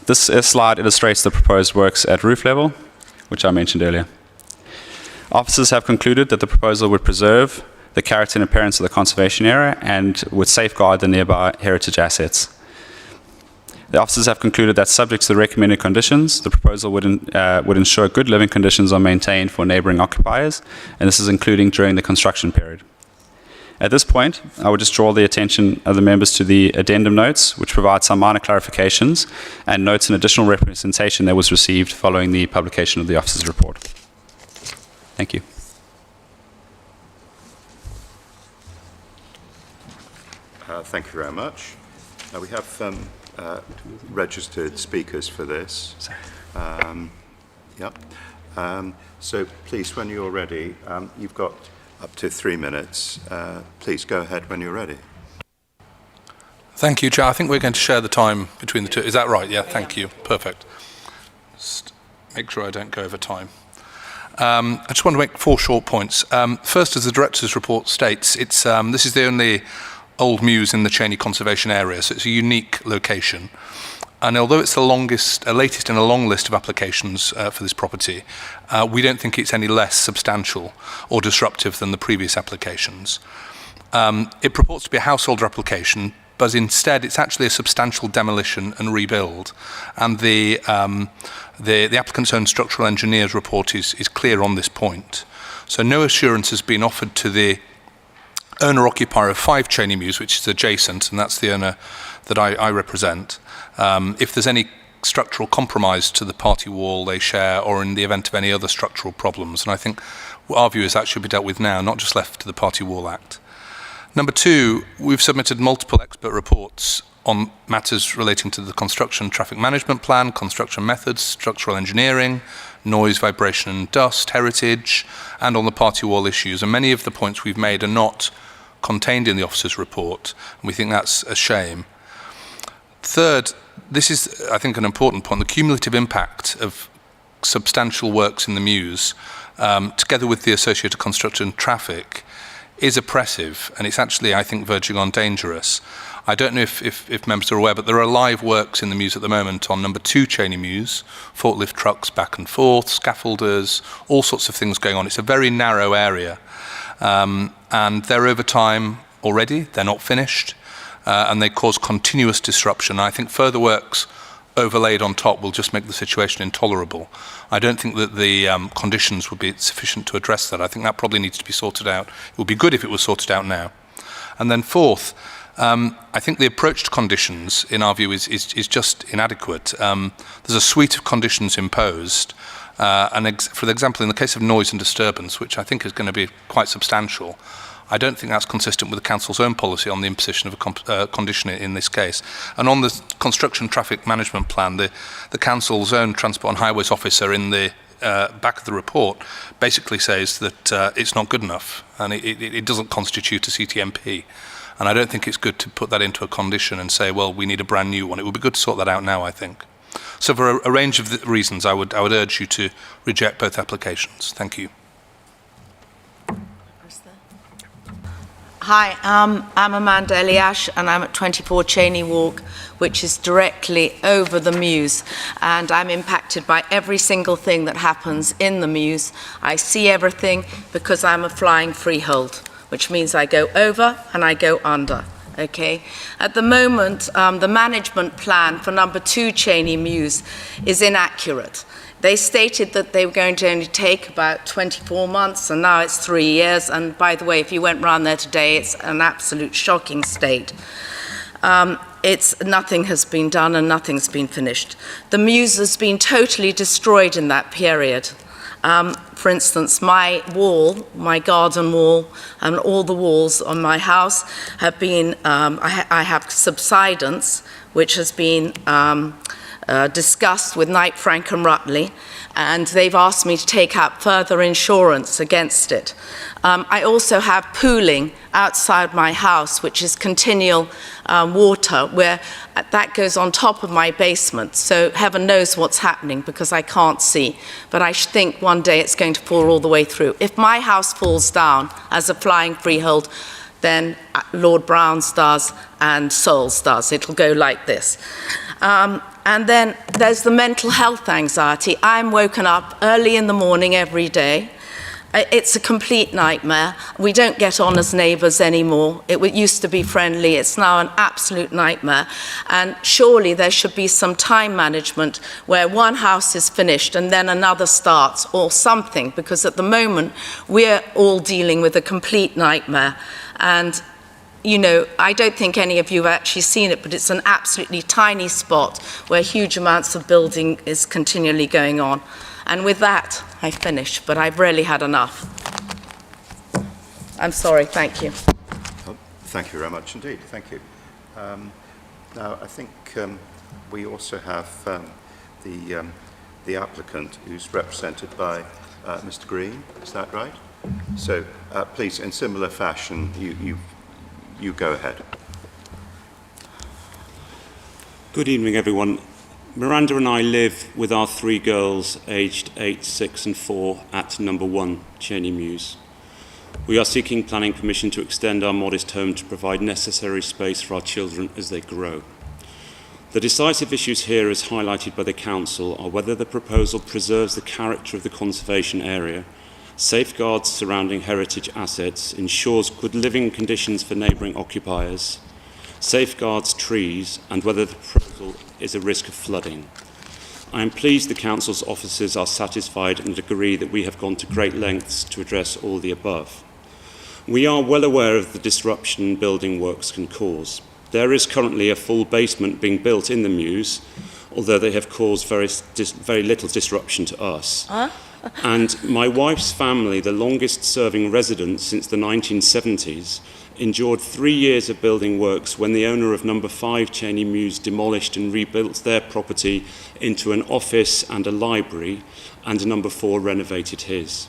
[SPEAKER 8] This slide illustrates the proposed works at roof level, which I mentioned earlier. Officers have concluded that the proposal would preserve the character and appearance of the conservation area and would safeguard the nearby heritage assets. The officers have concluded that, subject to the recommended conditions, the proposal would ensure good living conditions are maintained for neighbouring occupiers, and this is including during the construction period. At this point, I would just draw the attention of the members to the addendum notes, which provide some minor clarifications and notes an additional representation that was received following the publication of the officer's report. Thank you.
[SPEAKER 1] Thank you very much. We have registered speakers for this. Yep. So please, when you're ready, you've got up to 3 minutes. Please go ahead when you're ready.
[SPEAKER 10] Thank you, Chair. I think we're going to share the time between the two. Is that right? Yeah, thank you. Perfect. Just make sure I don't go over time. I just want to make 4 short points. First, as the Director's report states, this is the only old mews in the Cheney Conservation Area, so it's a unique location. And although it's the latest in a long list of applications for this property, we don't think it's any less substantial or disruptive than the previous applications. It purports to be a householder application, but instead it's actually a substantial demolition and rebuild. And the applicant's own structural engineer's report is clear on this point. So no assurance has been offered to the owner-occupier of 5 Cheney Mews, which is adjacent, and that's the owner that I represent, if there's any structural compromise to the party wall they share, or in the event of any other structural problems. And I think our view is that should be dealt with now, not just left to the Party Wall Act. Number 2, we've submitted multiple expert reports on matters relating to the construction traffic management plan, construction methods, structural engineering, noise, vibration and dust, heritage, and on the party wall issues. And many of the points we've made are not contained in the officer's report, and we think that's a shame. Third, this is, I think, an important point. The cumulative impact of substantial works in the mews, together with the associated construction traffic, is oppressive, and it's actually, I think, verging on dangerous. I don't know if members are aware, but there are live works in the mews at the moment on number 2 Cheney Mews, forklift trucks back and forth, scaffolders, all sorts of things going on. It's a very narrow area, and they're over time already. They're not finished, and they cause continuous disruption. I think further works overlaid on top will just make the situation intolerable. I don't think that the conditions would be sufficient to address that. I think that probably needs to be sorted out. It would be good if it was sorted out now. And then fourth, I think the approach to conditions, in our view, is just inadequate. There's a suite of conditions imposed. For example, in the case of noise and disturbance, which I think is going to be quite substantial, I don't think that's consistent with the Council's own policy on the imposition of a condition in this case. And on the construction traffic management plan, the Council's own Transport and Highways officer in the back of the report basically says that it's not good enough and it doesn't constitute a CTMP. And I don't think it's good to put that into a condition and say, well, we need a brand new one. It would be good to sort that out now, I think. So for a range of reasons, I would urge you to reject both applications. Thank you.
[SPEAKER 11] Hi, I'm Amanda Eliash, and I'm at 24 Cheney Walk, which is directly over the mews, and I'm impacted by every single thing that happens in the mews. I see everything because I'm a flying freehold, which means I go over and I go under. Okay. At the moment, the management plan for number 2 Cheney Mews is inaccurate. They stated that they were going to only take about 24 months, and now it's 3 years. And by the way, if you went round there today, it's an absolute shocking state. Nothing has been done and nothing's been finished. The mews has been totally destroyed in that period. For instance, my wall, my garden wall, and all the walls on my house have been, I have subsidence, which has been discussed with Knight Frank and Rutley, and they've asked me to take out further insurance against it. I also have pooling outside my house, which is continual water, where that goes on top of my basement. So heaven knows what's happening because I can't see. But I think one day it's going to fall all the way through. If my house falls down as a flying freehold, then Lord Brown's does and Seoul's does. It'll go like this. And then there's the mental health anxiety. I'm woken up early in the morning every day. It's a complete nightmare. We don't get on as neighbours anymore. It used to be friendly. It's now an absolute nightmare. And surely there should be some time management where one house is finished and then another starts or something, because at the moment we're all dealing with a complete nightmare. And you know, I don't think any of you have actually seen it, but it's an absolutely tiny spot where huge amounts of building is continually going on. And with that, I finish, but I've really had enough. I'm sorry, thank you.
[SPEAKER 1] Oh, thank you very much indeed, thank you. Now, I think we also have the applicant who's represented by Mr. Green, is that right? So please, in similar fashion, you go ahead.
[SPEAKER 12] Good evening, everyone. Miranda and I live with our 3 girls, aged 8, 6 and 4, at number 1, Cheney Mews. We are seeking planning permission to extend our modest home to provide necessary space for our children as they grow. The decisive issues here, as highlighted by the Council, are whether the proposal preserves the character of the conservation area, safeguards surrounding heritage assets, ensures good living conditions for neighbouring occupiers, safeguards trees, and whether the proposal is a risk of flooding. I am pleased the Council's officers are satisfied and agree that we have gone to great lengths to address all the above. We are well aware of the disruption building works can cause. There is currently a full basement being built in the Mews, although they have caused very little disruption to us. And my wife's family, the longest serving resident since the 1970s, endured 3 years of building works when the owner of number 5 Cheney Mews demolished and rebuilt their property into an office and a library, and number 4 renovated his.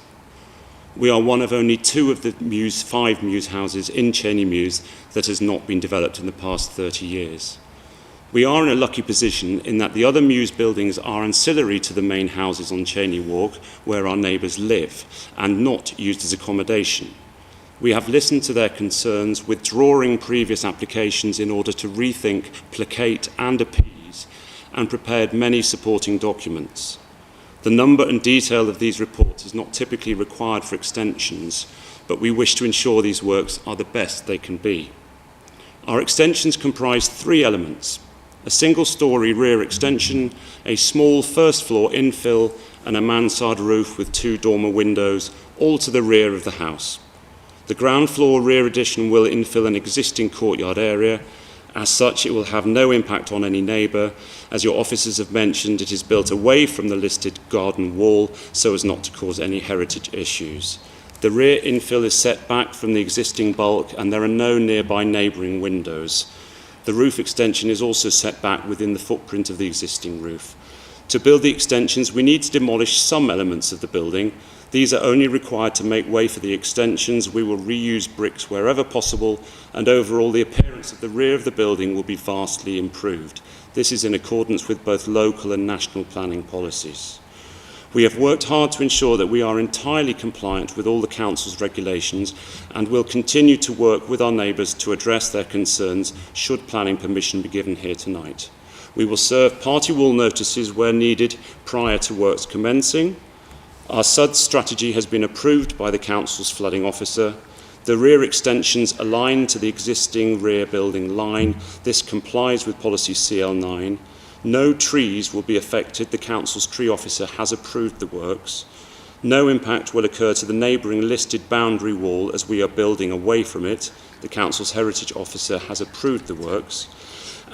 [SPEAKER 12] We are one of only 2 of the 5 Mews houses in Cheney Mews that has not been developed in the past 30 years. We are in a lucky position in that the other Mews buildings are ancillary to the main houses on Cheney Walk, where our neighbours live, and not used as accommodation. We have listened to their concerns, withdrawing previous applications in order to rethink, placate and appease, and prepared many supporting documents. The number and detail of these reports is not typically required for extensions, but we wish to ensure these works are the best they can be. Our extensions comprise 3 elements: a single-storey rear extension, a small first-floor infill, and a mansard roof with 2 dormer windows, all to the rear of the house. The ground floor rear addition will infill an existing courtyard area. As such, it will have no impact on any neighbour. As your officers have mentioned, it is built away from the listed garden wall so as not to cause any heritage issues. The rear infill is set back from the existing bulk and there are no nearby neighbouring windows. The roof extension is also set back within the footprint of the existing roof. To build the extensions, we need to demolish some elements of the building. These are only required to make way for the extensions. We will reuse bricks wherever possible, and overall the appearance of the rear of the building will be vastly improved. This is in accordance with both local and national planning policies. We have worked hard to ensure that we are entirely compliant with all the Council's regulations and will continue to work with our neighbours to address their concerns should planning permission be given here tonight. We will serve party wall notices where needed prior to works commencing. Our SUD strategy has been approved by the Council's flooding officer. The rear extensions align to the existing rear building line. This complies with policy CL9. No trees will be affected. The Council's tree officer has approved the works. No impact will occur to the neighbouring listed boundary wall as we are building away from it. The Council's heritage officer has approved the works.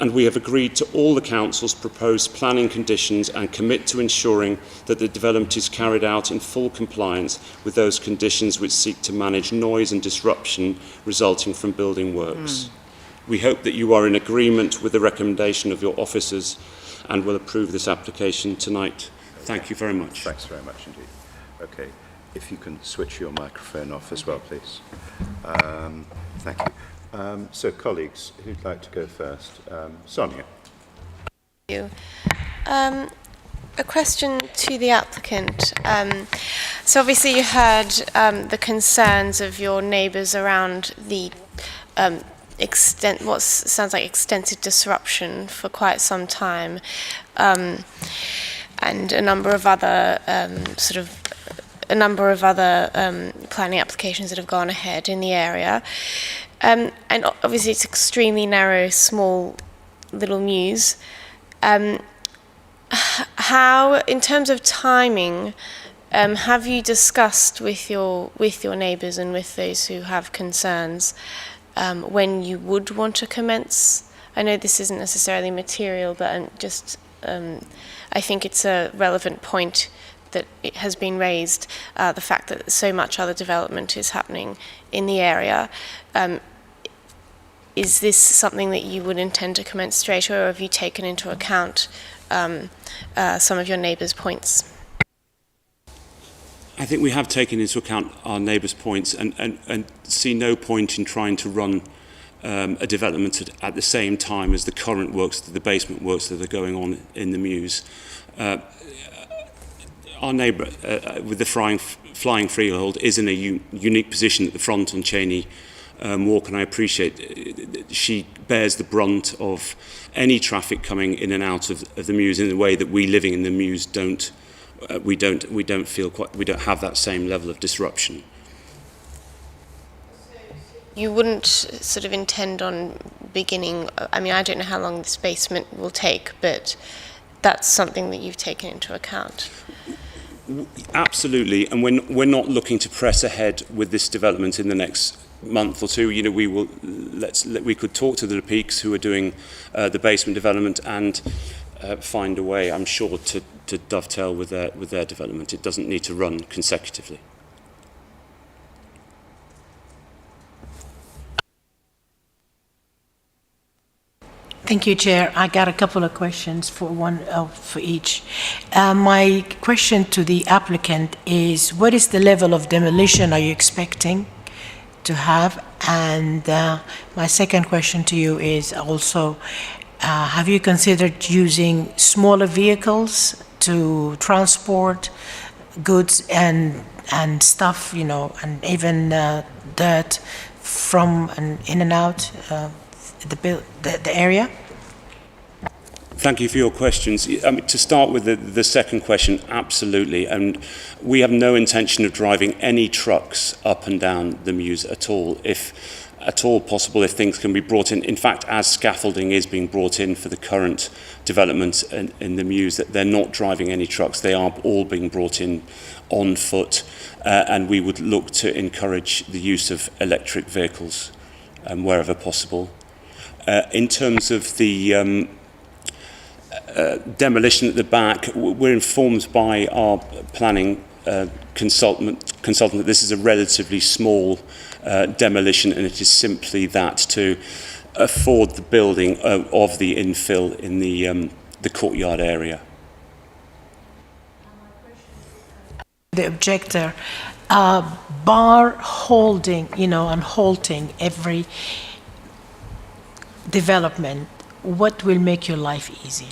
[SPEAKER 12] And we have agreed to all the Council's proposed planning conditions and commit to ensuring that the development is carried out in full compliance with those conditions which seek to manage noise and disruption resulting from building works. We hope that you are in agreement with the recommendation of your officers and will approve this application tonight. Thank you very much.
[SPEAKER 1] Thanks very much indeed. Okay, if you can switch your microphone off as well, please. Thank you. So, colleagues, who'd like to go first? Sonia.
[SPEAKER 6] Thank you. A question to the applicant. So obviously you heard the concerns of your neighbours around the what sounds like extensive disruption for quite some time, and a number of other planning applications that have gone ahead in the area. And obviously it's extremely narrow, small, little Mews. How, in terms of timing, have you discussed with your neighbours and with those who have concerns when you would want to commence? I know this isn't necessarily material, but I think it's a relevant point that it has been raised, the fact that so much other development is happening in the area. Is this something that you would intend to commence straight away, or have you taken into account some of your neighbours' points?
[SPEAKER 12] I think we have taken into account our neighbours' points and see no point in trying to run a development at the same time as the current works, the basement works that are going on in the Mews. Our neighbour with the flying freehold is in a unique position at the front on Cheney Walk, and I appreciate she bears the brunt of any traffic coming in and out of the Mews in the way that we living in the Mews don't. We don't have that same level of disruption.
[SPEAKER 6] You wouldn't sort of intend on beginning, I mean, I don't know how long this basement will take, but that's something that you've taken into account.
[SPEAKER 12] Absolutely, and we're not looking to press ahead with this development in the next month or two. You know, we could talk to the Peaks who are doing the basement development and find a way, I'm sure, to dovetail with their development. It doesn't need to run consecutively.
[SPEAKER 4] Thank you, Chair. I got a couple of questions for each. My question to the applicant is, what is the level of demolition are you expecting to have? And my second question to you is also, have you considered using smaller vehicles to transport goods and stuff, you know, and even dirt from and in and out the area?
[SPEAKER 12] Thank you for your questions. To start with the second question, absolutely. And we have no intention of driving any trucks up and down the Mews at all, if at all possible, if things can be brought in. In fact, as scaffolding is being brought in for the current development in the Mews, that they're not driving any trucks. They are all being brought in on foot. And we would look to encourage the use of electric vehicles wherever possible. In terms of the demolition at the back, we're informed by our planning consultant that this is a relatively small demolition, and it is simply that to afford the building of the infill in the courtyard area.
[SPEAKER 4] The objector, bar holding, you know, and halting every development, what will make your life easy?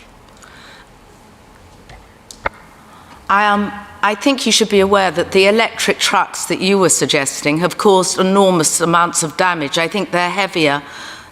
[SPEAKER 11] I think you should be aware that the electric trucks that you were suggesting have caused enormous amounts of damage. I think they're heavier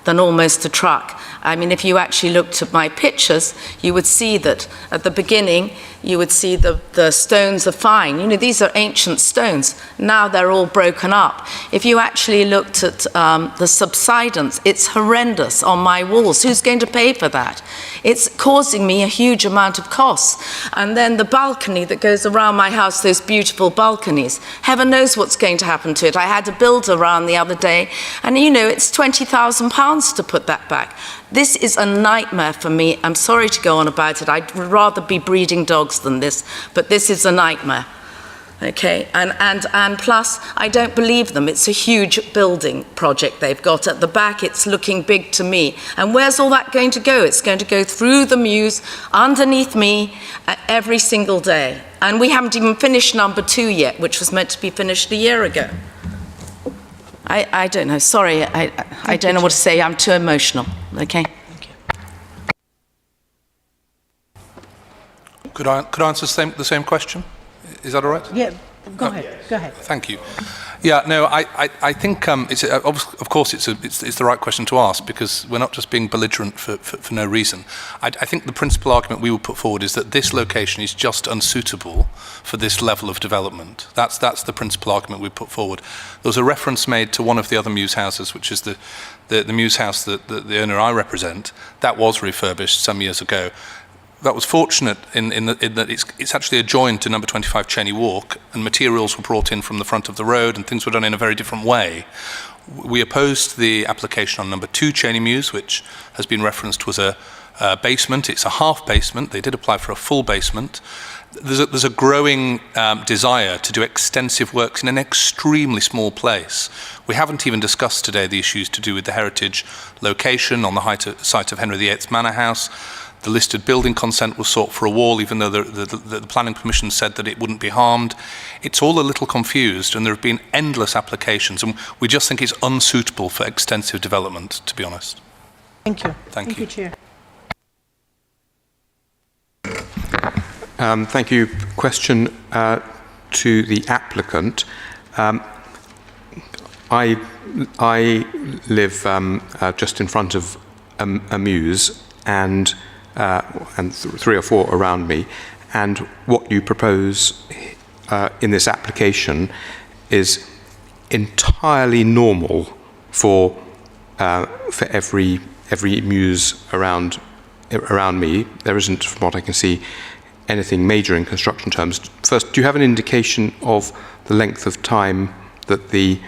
[SPEAKER 11] than almost a truck. I mean, if you actually looked at my pictures, you would see that at the beginning, you would see the stones are fine. You know, these are ancient stones. Now they're all broken up. If you actually looked at the subsidence, it's horrendous on my walls. Who's going to pay for that? It's causing me a huge amount of costs. And then the balcony that goes around my house, those beautiful balconies, heaven knows what's going to happen to it. I had a builder around the other day, and you know, it's £20,000 to put that back. This is a nightmare for me. I'm sorry to go on about it. I'd rather be breeding dogs than this, but this is a nightmare. Okay, and plus, I don't believe them. It's a huge building project they've got at the back. It's looking big to me. And where's all that going to go? It's going to go through the Mews, underneath me, every single day. And we haven't even finished number 2 yet, which was meant to be finished a year ago. I don't know. Sorry, I don't know what to say. I'm too emotional. Okay.
[SPEAKER 4] Thank you.
[SPEAKER 10] Could I answer the same question? Is that all right?
[SPEAKER 4] Yeah, go ahead. Go ahead.
[SPEAKER 10] Thank you. Yeah, no, I think it's of course it's the right question to ask, because we're not just being belligerent for no reason. I think the principal argument we would put forward is that this location is just unsuitable for this level of development. That's the principal argument we put forward. There was a reference made to one of the other Mews houses, which is the Mews house that the owner I represent. That was refurbished some years ago. That was fortunate in that it's actually adjoined to number 25 Cheney Walk, and materials were brought in from the front of the road, and things were done in a very different way. We opposed the application on number 2 Cheney Mews, which has been referenced was a basement. It's a half basement. They did apply for a full basement. There's a growing desire to do extensive works in an extremely small place. We haven't even discussed today the issues to do with the heritage location on the site of Henry VIII's Manor House. The listed building consent was sought for a wall, even though the planning permission said that it wouldn't be harmed. It's all a little confused, and there have been endless applications, and we just think it's unsuitable for extensive development, to be honest.
[SPEAKER 4] Thank you.
[SPEAKER 10] Thank you.
[SPEAKER 4] Chair.
[SPEAKER 13] Thank you. Question to the applicant. I live just in front of a mews and 3 or 4 around me, and what you propose in this application is entirely normal for every mews around me. There isn't, from what I can see, anything major in construction terms. First, do you have an indication of the length of time that the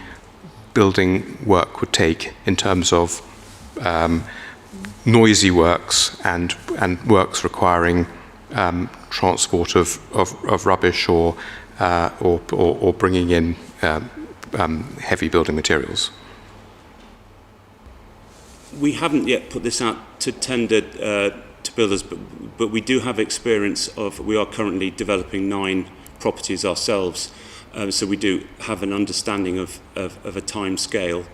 [SPEAKER 13] building work would take in terms of noisy works and works requiring transport of rubbish or bringing in heavy building materials?
[SPEAKER 12] We haven't yet put this out to tender to builders, but we do have experience of, we are currently developing 9 properties ourselves, so we do have an understanding of a time scale.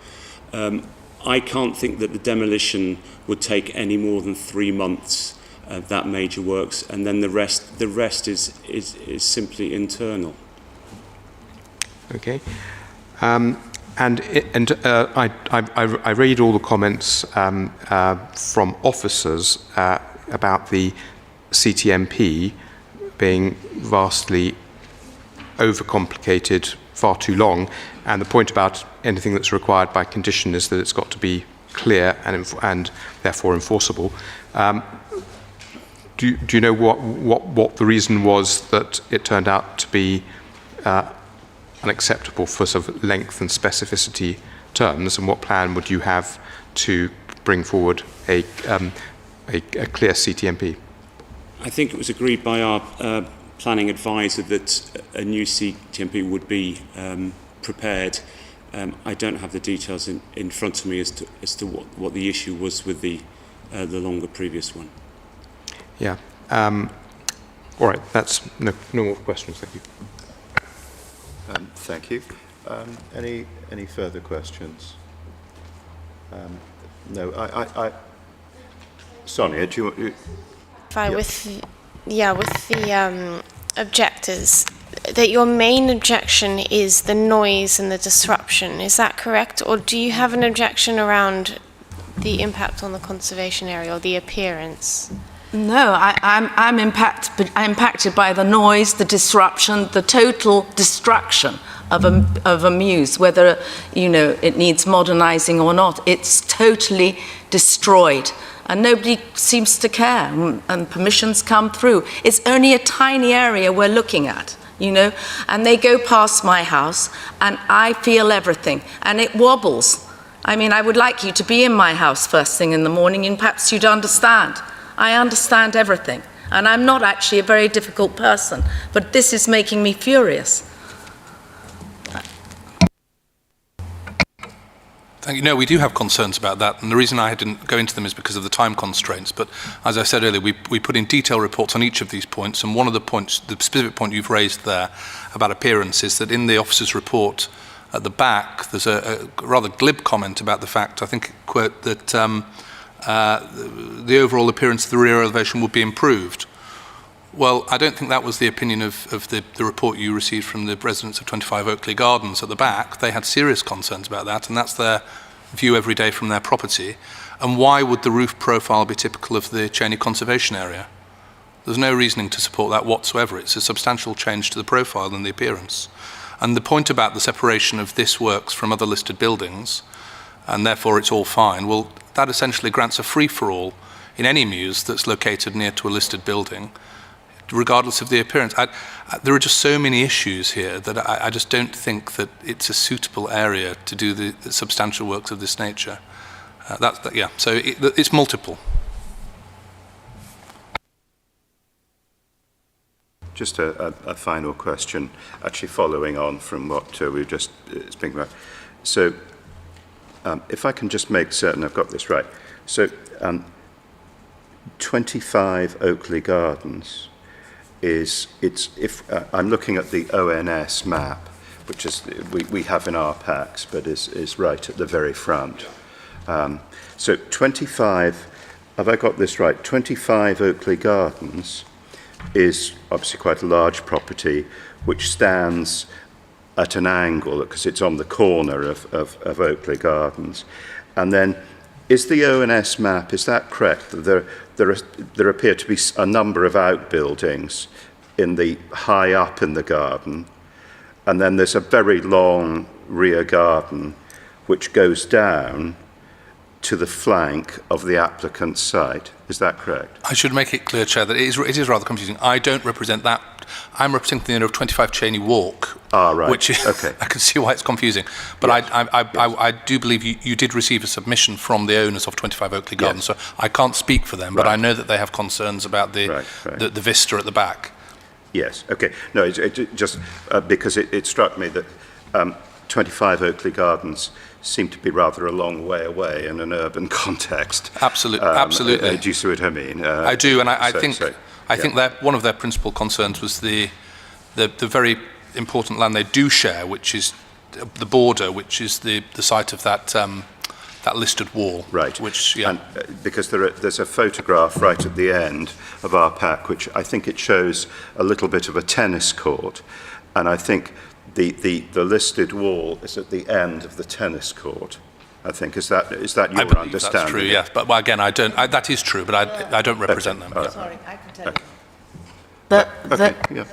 [SPEAKER 12] I can't think that the demolition would take any more than 3 months, that major works, and then the rest is simply internal.
[SPEAKER 13] Okay. I read all the comments from officers about the CTMP being vastly overcomplicated, far too long, and the point about anything that's required by condition is that it's got to be clear and therefore enforceable. Do you know what the reason was that it turned out to be unacceptable for sort of length and specificity terms, and what plan would you have to bring forward a clear CTMP?
[SPEAKER 12] I think it was agreed by our planning advisor that a new CTMP would be prepared. I don't have the details in front of me as to what the issue was with the longer previous one.
[SPEAKER 13] Yeah. All right. That's no more questions. Thank you.
[SPEAKER 1] Thank you. Any further questions? No. Sonia, do you want?
[SPEAKER 6] With the objectors, that your main objection is the noise and the disruption. Is that correct, or do you have an objection around the impact on the conservation area or the appearance?
[SPEAKER 11] No, I'm impacted by the noise, the disruption, the total destruction of a mews, whether it needs modernising or not. It's totally destroyed, and nobody seems to care. And permissions come through. It's only a tiny area we're looking at, and they go past my house, and I feel everything, and it wobbles. I mean, I would like you to be in my house first thing in the morning, and perhaps you'd understand. I understand everything, and I'm not actually a very difficult person, but this is making me furious.
[SPEAKER 10] Thank you. No, we do have concerns about that, and the reason I didn't go into them is because of the time constraints. But as I said earlier, we put in detailed reports on each of these points, and one of the points, the specific point you've raised there about appearance, is that in the officer's report at the back, there's a rather glib comment about the fact, I think, quote, that the overall appearance of the rear elevation would be improved. Well, I don't think that was the opinion of the report you received from the residents of 25 Oakley Gardens at the back. They had serious concerns about that, and that's their view every day from their property. And why would the roof profile be typical of the Cheney Conservation Area? There's no reasoning to support that whatsoever. It's a substantial change to the profile and the appearance. And the point about the separation of this works from other listed buildings, and therefore it's all fine, well, that essentially grants a free-for-all in any mews that's located near to a listed building, regardless of the appearance. There are just so many issues here that I just don't think that it's a suitable area to do the substantial works of this nature. So it's multiple.
[SPEAKER 1] Just a final question, actually following on from what we were just speaking about. So if I can just make certain I've got this right. So 25 Oakley Gardens I'm looking at the ONS map, which is we have in our packs, but is right at the very front. So 25, have I got this right? 25 Oakley Gardens is obviously quite a large property, which stands at an angle because it's on the corner of Oakley Gardens. And then, is the ONS map, is that correct? There appear to be a number of outbuildings high up in the garden, and then there's a very long rear garden which goes down to the flank of the applicant's site. Is that correct?
[SPEAKER 10] I should make it clear, Chair, that it is rather confusing. I don't represent that. I'm representing the owner of 25 Cheney Walk.
[SPEAKER 1] Right.
[SPEAKER 10] Which
[SPEAKER 1] okay.
[SPEAKER 10] I can see why it's confusing. But
[SPEAKER 1] yes.
[SPEAKER 10] I do believe you did receive a submission from the owners of 25 Oakley Gardens,
[SPEAKER 1] yes.
[SPEAKER 10] so I can't speak for them, but I know that they have concerns about the vista at the back.
[SPEAKER 1] Yes, okay. No, it just because it struck me that 25 Oakley Gardens seem to be rather a long way away in an urban context.
[SPEAKER 10] Absolutely.
[SPEAKER 1] Do you see what I mean?
[SPEAKER 10] I do, and I think that one of their principal concerns was the very important land they do share, which is the border, which is the site of that listed wall.
[SPEAKER 1] Right.
[SPEAKER 10] Which,
[SPEAKER 1] and, because there's a photograph right at the end of our pack, which I think it shows a little bit of a tennis court, and I think the listed wall is at the end of the tennis court. I think is that your understanding?
[SPEAKER 10] That's true. Yes, but again, that is true, but I don't represent them.
[SPEAKER 11] Sorry, I can tell you.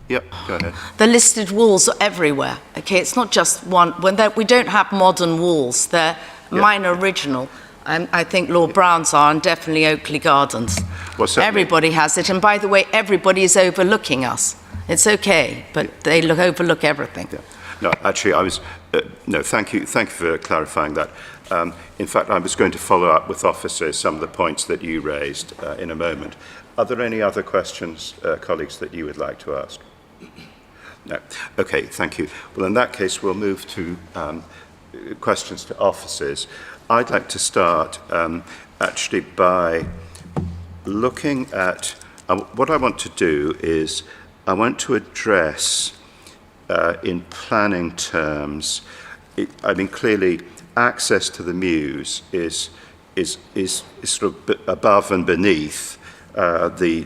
[SPEAKER 1] Yep, go ahead.
[SPEAKER 11] The listed walls are everywhere. Okay, it's not just one. We don't have modern walls. They're mine original. I think Lord Brown's are, and definitely Oakley Gardens.
[SPEAKER 1] Well,
[SPEAKER 11] everybody has it, and by the way, everybody is overlooking us. It's okay, but they overlook everything.
[SPEAKER 1] Yeah. No, actually, I was. No, thank you for clarifying that. In fact, I was going to follow up with officers some of the points that you raised in a moment. Are there any other questions, colleagues, that you would like to ask? No. Okay, thank you. Well, in that case, we'll move to questions to officers. I'd like to start actually by looking at what I want to do is I want to address in planning terms. I mean, clearly, access to the Mews is sort of above and beneath the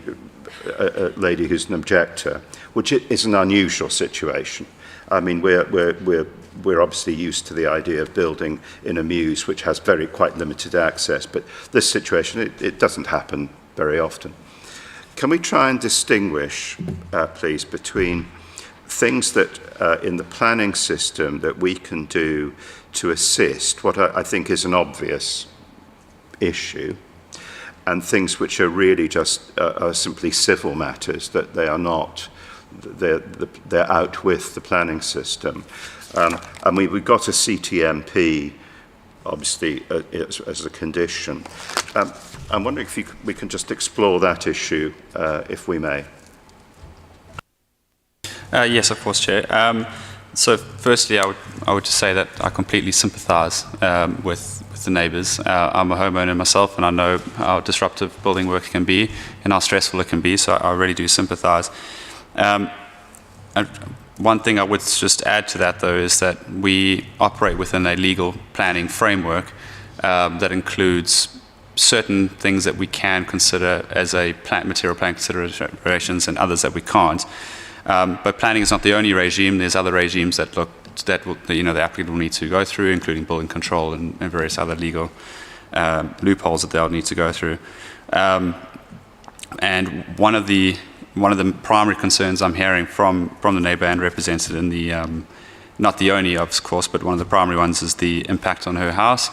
[SPEAKER 1] lady who's an objector, which is an unusual situation. I mean, we're obviously used to the idea of building in a Mews which has quite limited access, but this situation, it doesn't happen very often. Can we try and distinguish, please, between things that in the planning system that we can do to assist what I think is an obvious issue, and things which are really just are simply civil matters, that they are not, they're out with the planning system. And we've got a CTMP, obviously, as a condition. I'm wondering if we can just explore that issue, if we may.
[SPEAKER 8] Yes, of course, Chair. So firstly, I would just say that I completely sympathise with the neighbours. I'm a homeowner myself, and I know how disruptive building work can be and how stressful it can be, so I really do sympathise. And one thing I would just add to that, though, is that we operate within a legal planning framework that includes certain things that we can consider as material plan considerations and others that we can't. But planning is not the only regime. There's other regimes that the applicant will need to go through, including building control and various other legal loopholes that they'll need to go through. And one of the primary concerns I'm hearing from the neighbour and represented in the, not the only, of course, but one of the primary ones is the impact on her house,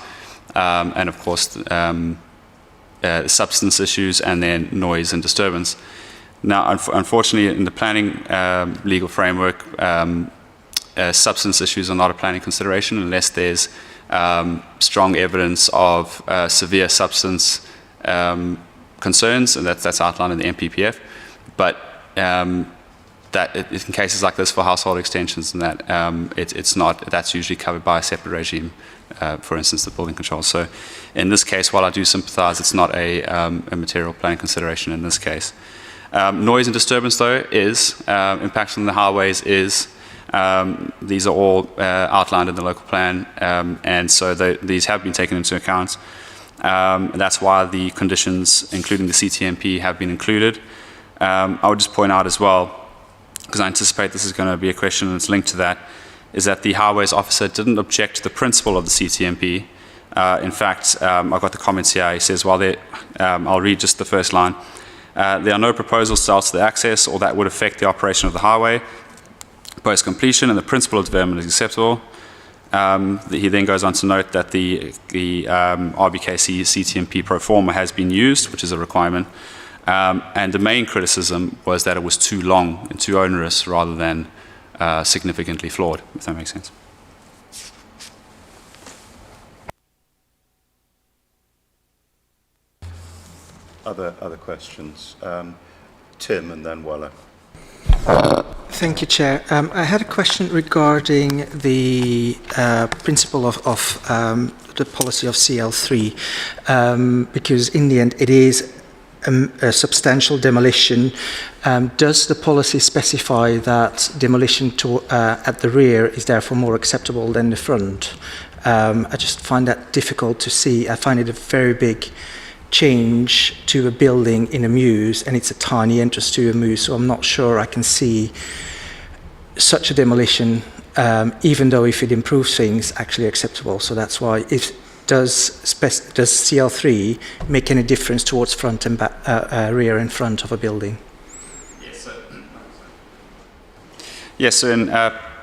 [SPEAKER 8] and of course substance issues and then noise and disturbance. Now, unfortunately, in the planning legal framework, substance issues are not a planning consideration unless there's strong evidence of severe substance concerns, and that's outlined in the MPPF. But that in cases like this for household extensions and that it's not, that's usually covered by a separate regime for instance, the building controls. So in this case, while I do sympathise, it's not a material plan consideration in this case. Noise and disturbance, though, is impact on the highways is. These are all outlined in the local plan, and so these have been taken into account. That's why the conditions, including the CTMP, have been included. I would just point out as well, because I anticipate this is going to be a question that's linked to that, is that the highways officer didn't object to the principle of the CTMP. In fact, I've got the comments here. He says, I'll read just the first line. There are no proposals to alter the access or that would affect the operation of the highway post-completion, and the principle of development is acceptable. He then goes on to note that the RBKC CTMP pro forma has been used, which is a requirement, and the main criticism was that it was too long and too onerous rather than significantly flawed, if that makes sense.
[SPEAKER 1] Other questions? Tim and then Wella.
[SPEAKER 7] Thank you, Chair. I had a question regarding the principle of the policy of CL3, because in the end it is a substantial demolition. Does the policy specify that demolition at the rear is therefore more acceptable than the front? I just find that difficult to see. I find it a very big change to a building in a mews, and it's a tiny entrance to a mews, so I'm not sure I can see such a demolition, even though if it improves things, actually acceptable. So that's why, does CL3 make any difference towards front and rear and front of a building?
[SPEAKER 8] Yes, so in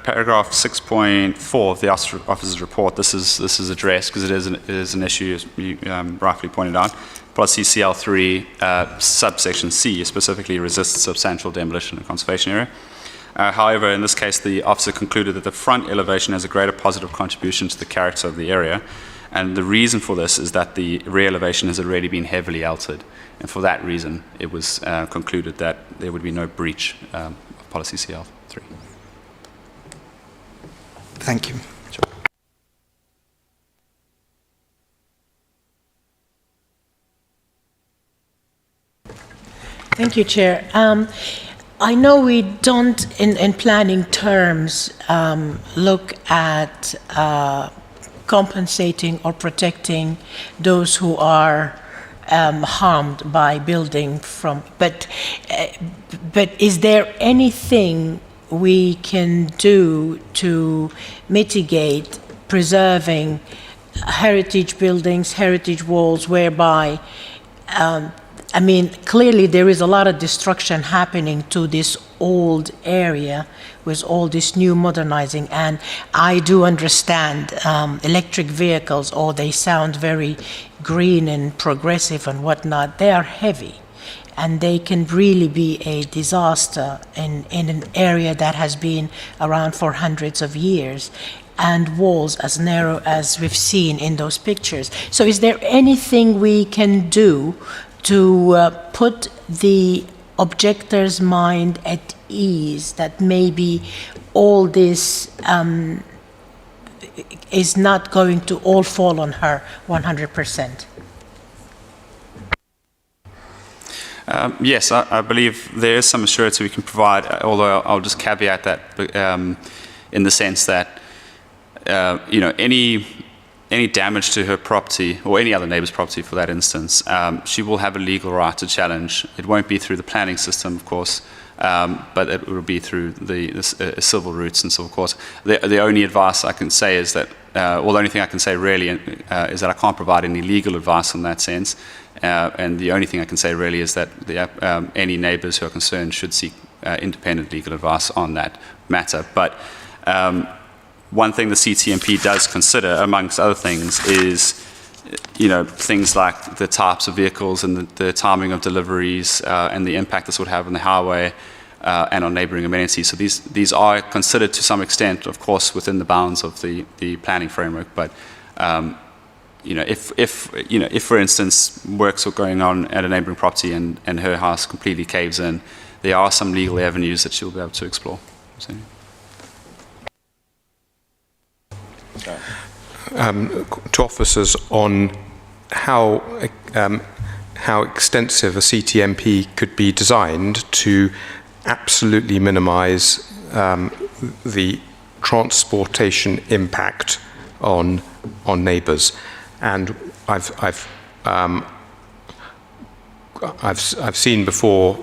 [SPEAKER 8] paragraph 6.4 of the officer's report, this is addressed because it is an issue, as you rightfully pointed out. Policy CL3 subsection C specifically resists substantial demolition in a conservation area. However, in this case, the officer concluded that the front elevation has a greater positive contribution to the character of the area, and the reason for this is that the rear elevation has already been heavily altered, and for that reason, it was concluded that there would be no breach of policy CL3.
[SPEAKER 7] Thank you.
[SPEAKER 8] Sure.
[SPEAKER 4] Thank you, Chair. I know we don't, in planning terms, look at compensating or protecting those who are harmed by building from, but is there anything we can do to mitigate preserving heritage buildings, heritage walls, whereby I mean, clearly there is a lot of destruction happening to this old area with all this new modernizing, and I do understand electric vehicles, they sound very green and progressive and whatnot, they are heavy, and they can really be a disaster in an area that has been around for hundreds of years, and walls as narrow as we've seen in those pictures. So is there anything we can do to put the objector's mind at ease that maybe all this is not going to all fall on her 100%?
[SPEAKER 8] Yes, I believe there is some assurance we can provide, although I'll just caveat that in the sense that any damage to her property, or any other neighbour's property for that instance, she will have a legal right to challenge. It won't be through the planning system, of course, but it will be through the civil routes and civil courts. The only advice I can say is that, the only thing I can say really is that I can't provide any legal advice in that sense, and the only thing I can say really is that any neighbours who are concerned should seek independent legal advice on that matter. But one thing the CTMP does consider, amongst other things, is things like the types of vehicles and the timing of deliveries and the impact this would have on the highway and on neighbouring amenities. So these are considered to some extent, of course, within the bounds of the planning framework. But if for instance works are going on at a neighbouring property and her house completely caves in, there are some legal avenues that she'll be able to explore. So,
[SPEAKER 13] to officers on how extensive a CTMP could be designed to absolutely minimise the transportation impact on neighbours. And I've seen before,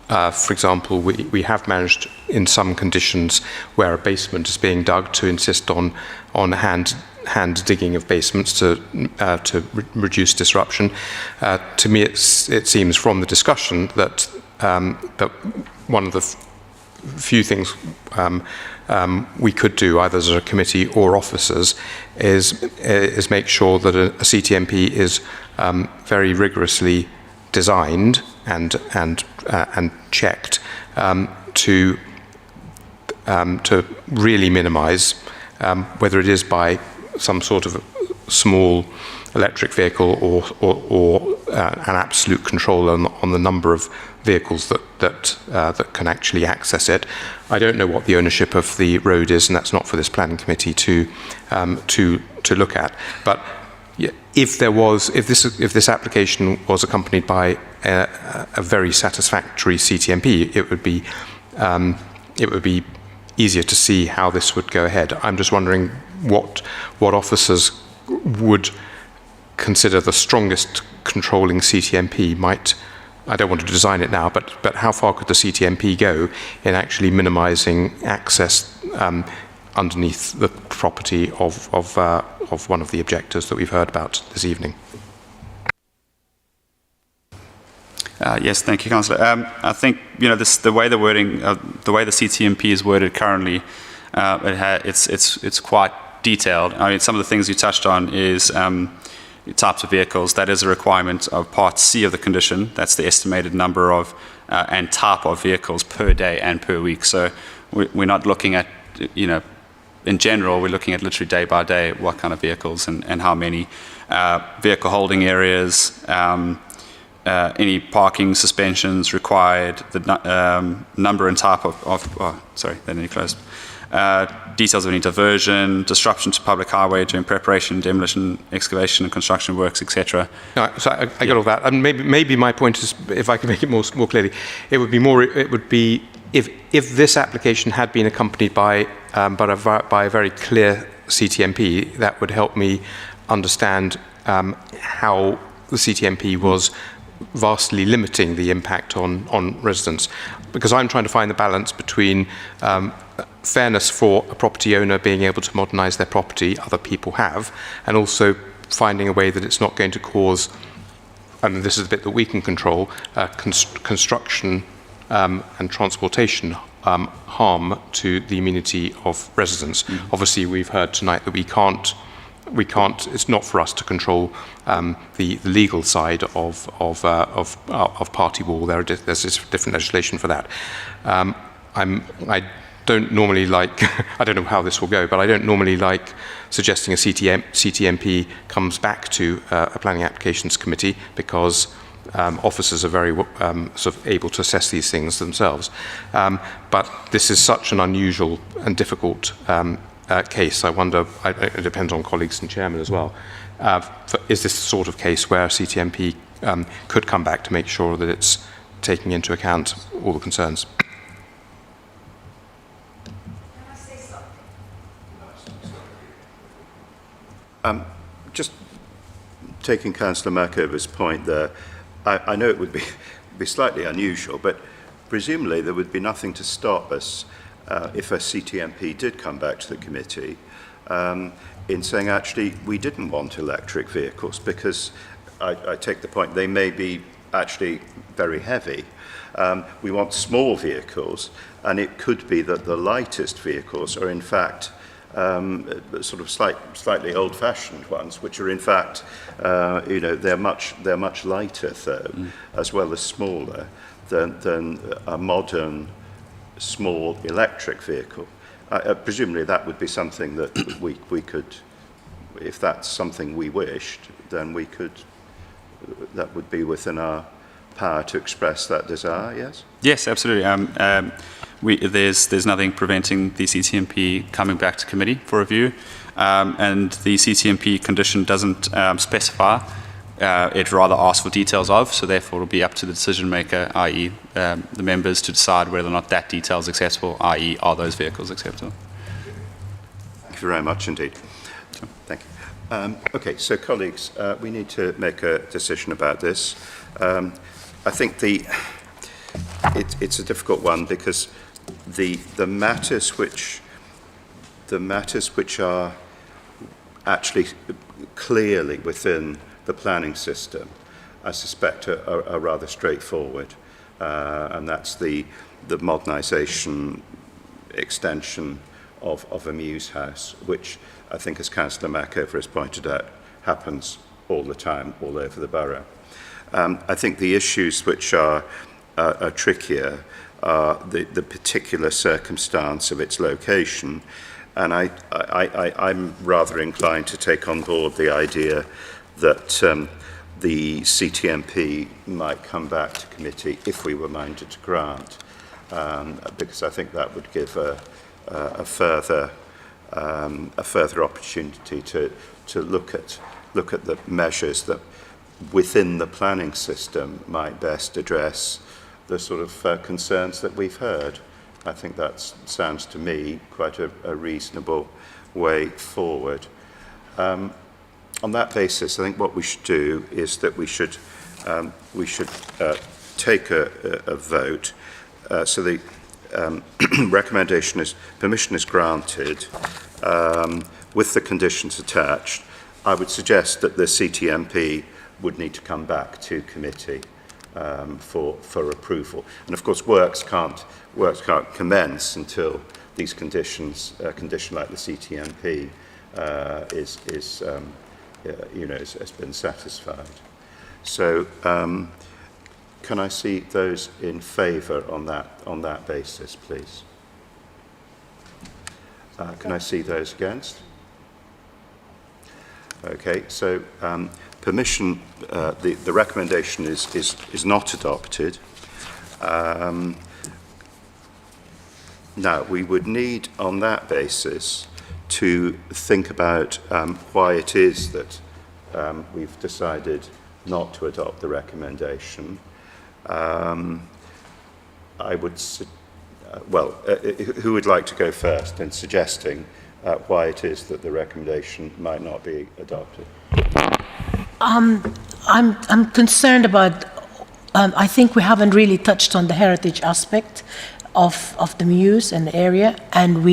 [SPEAKER 13] for example, we have managed in some conditions where a basement is being dug to insist on hand digging of basements to reduce disruption. To me, it seems from the discussion that that one of the few things we could do, either as a committee or officers, is make sure that a CTMP is very rigorously designed and checked to really minimise, whether it is by some sort of small electric vehicle or an absolute control on the number of vehicles that can actually access it. I don't know what the ownership of the road is, and that's not for this planning committee to look at. But if this application was accompanied by a very satisfactory CTMP, it would be easier to see how this would go ahead. I'm just wondering what officers would consider the strongest controlling CTMP might. I don't want to design it now, but how far could the CTMP go in actually minimising access underneath the property of one of the objectors that we've heard about this evening?
[SPEAKER 8] Yes, thank you, Councillor. I think the way the CTMP is worded currently, it's quite detailed. I mean, some of the things you touched on is types of vehicles. That is a requirement of Part C of the condition. That's the estimated number of and type of vehicles per day and per week. So we're not looking at, in general, we're looking at literally day by day what kind of vehicles and how many vehicle holding areas, any parking suspensions required, the number and type details of any diversion, disruption to public highway during preparation, demolition, excavation and construction works, etc.
[SPEAKER 13] No, so I got all that. And maybe my point is, if I can make it more clearly, it would be if this application had been accompanied by a very clear CTMP, that would help me understand how the CTMP was vastly limiting the impact on residents, because I'm trying to find the balance between fairness for a property owner being able to modernise their property, other people have, and also finding a way that it's not going to cause, and this is the bit that we can control, construction and transportation harm to the immunity of residents. Obviously, we've heard tonight that we can't, it's not for us to control the legal side of party wall. There's different legislation for that. I don't normally like, I don't know how this will go, but I don't normally like suggesting a CTMP comes back to a planning applications committee, because officers are very sort of able to assess these things themselves. But this is such an unusual and difficult case. I wonder, it depends on colleagues and chairman as well, is this the sort of case where CTMP could come back to make sure that it's taking into account all the concerns?
[SPEAKER 1] Just taking Councillor Mackover's point there, I know it would be slightly unusual, but presumably there would be nothing to stop us if a CTMP did come back to the committee in saying, actually, we didn't want electric vehicles, because I take the point, they may be actually very heavy. We want small vehicles, and it could be that the lightest vehicles are in fact sort of slightly old-fashioned ones, which are in fact, they're much lighter though, as well as smaller than a modern small electric vehicle. Presumably that would be something that we could, if that's something we wished, then we could, that would be within our power to express that desire, yes?
[SPEAKER 8] Yes, absolutely. There's nothing preventing the CTMP coming back to committee for review, and the CTMP condition doesn't specify. It rather asks for details of, so therefore it'll be up to the decision maker, i.e. The members, to decide whether or not that detail is acceptable, i.e. are those vehicles acceptable.
[SPEAKER 1] Thank you very much indeed. Thank you. Okay, so colleagues, we need to make a decision about this. I think it's a difficult one because the matters which are actually clearly within the planning system, I suspect are rather straightforward, and that's the modernisation, extension of a Mews house, which I think, as Councillor Mackover has pointed out, happens all the time, all over the borough. I think the issues which are trickier are the particular circumstance of its location, and I'm rather inclined to take on board the idea that the CTMP might come back to committee if we were minded to grant, because I think that would give a further opportunity to look at the measures that within the planning system might best address the sort of concerns that we've heard. I think that sounds to me quite a reasonable way forward. On that basis, I think what we should do is that we should take a vote. So the recommendation is permission is granted with the conditions attached. I would suggest that the CTMP would need to come back to committee for approval. And of course, works can't commence until these conditions, a condition like the CTMP, has been satisfied. So, can I see those in favour on that basis, please? Can I see those against? Okay, so permission. The recommendation is not adopted. Now we would need, on that basis, to think about why it is that we've decided not to adopt the recommendation. I would, who would like to go first in suggesting why it is that the recommendation might not be adopted?
[SPEAKER 4] I'm concerned about, I think we haven't really touched on the heritage aspect of the Mews and the area, and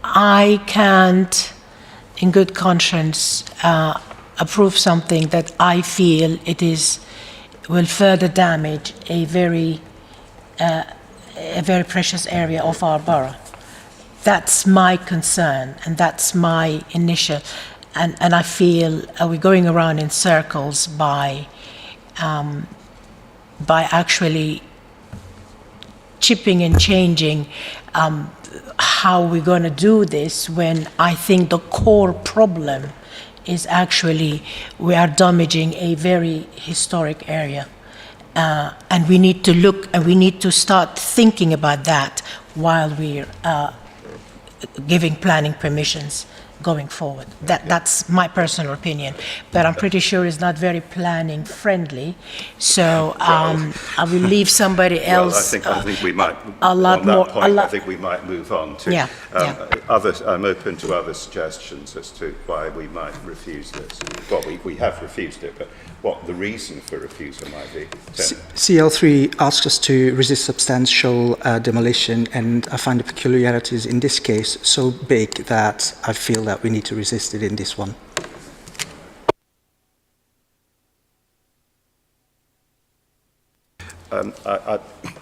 [SPEAKER 4] I can't, in good conscience, approve something that I feel will further damage a very precious area of our borough. That's my concern, and that's my initial, and I feel we're going around in circles by actually chipping and changing how we're going to do this, when I think the core problem is actually we are damaging a very historic area. And we need to look, and we need to start thinking about that while we're giving planning permissions going forward. That's my personal opinion, but I'm pretty sure it's not very planning friendly. So I will leave somebody else.
[SPEAKER 1] Well, I think we might.
[SPEAKER 4] A lot
[SPEAKER 1] on that
[SPEAKER 4] more.
[SPEAKER 1] Point, I think we might move on to.
[SPEAKER 4] Yeah.
[SPEAKER 1] I'm open to other suggestions as to why we might refuse this. Well, we have refused it, but what the reason for refusal might be.
[SPEAKER 7] CL3 asks us to resist substantial demolition, and I find the peculiarities in this case so big that I feel that we need to resist it in this one.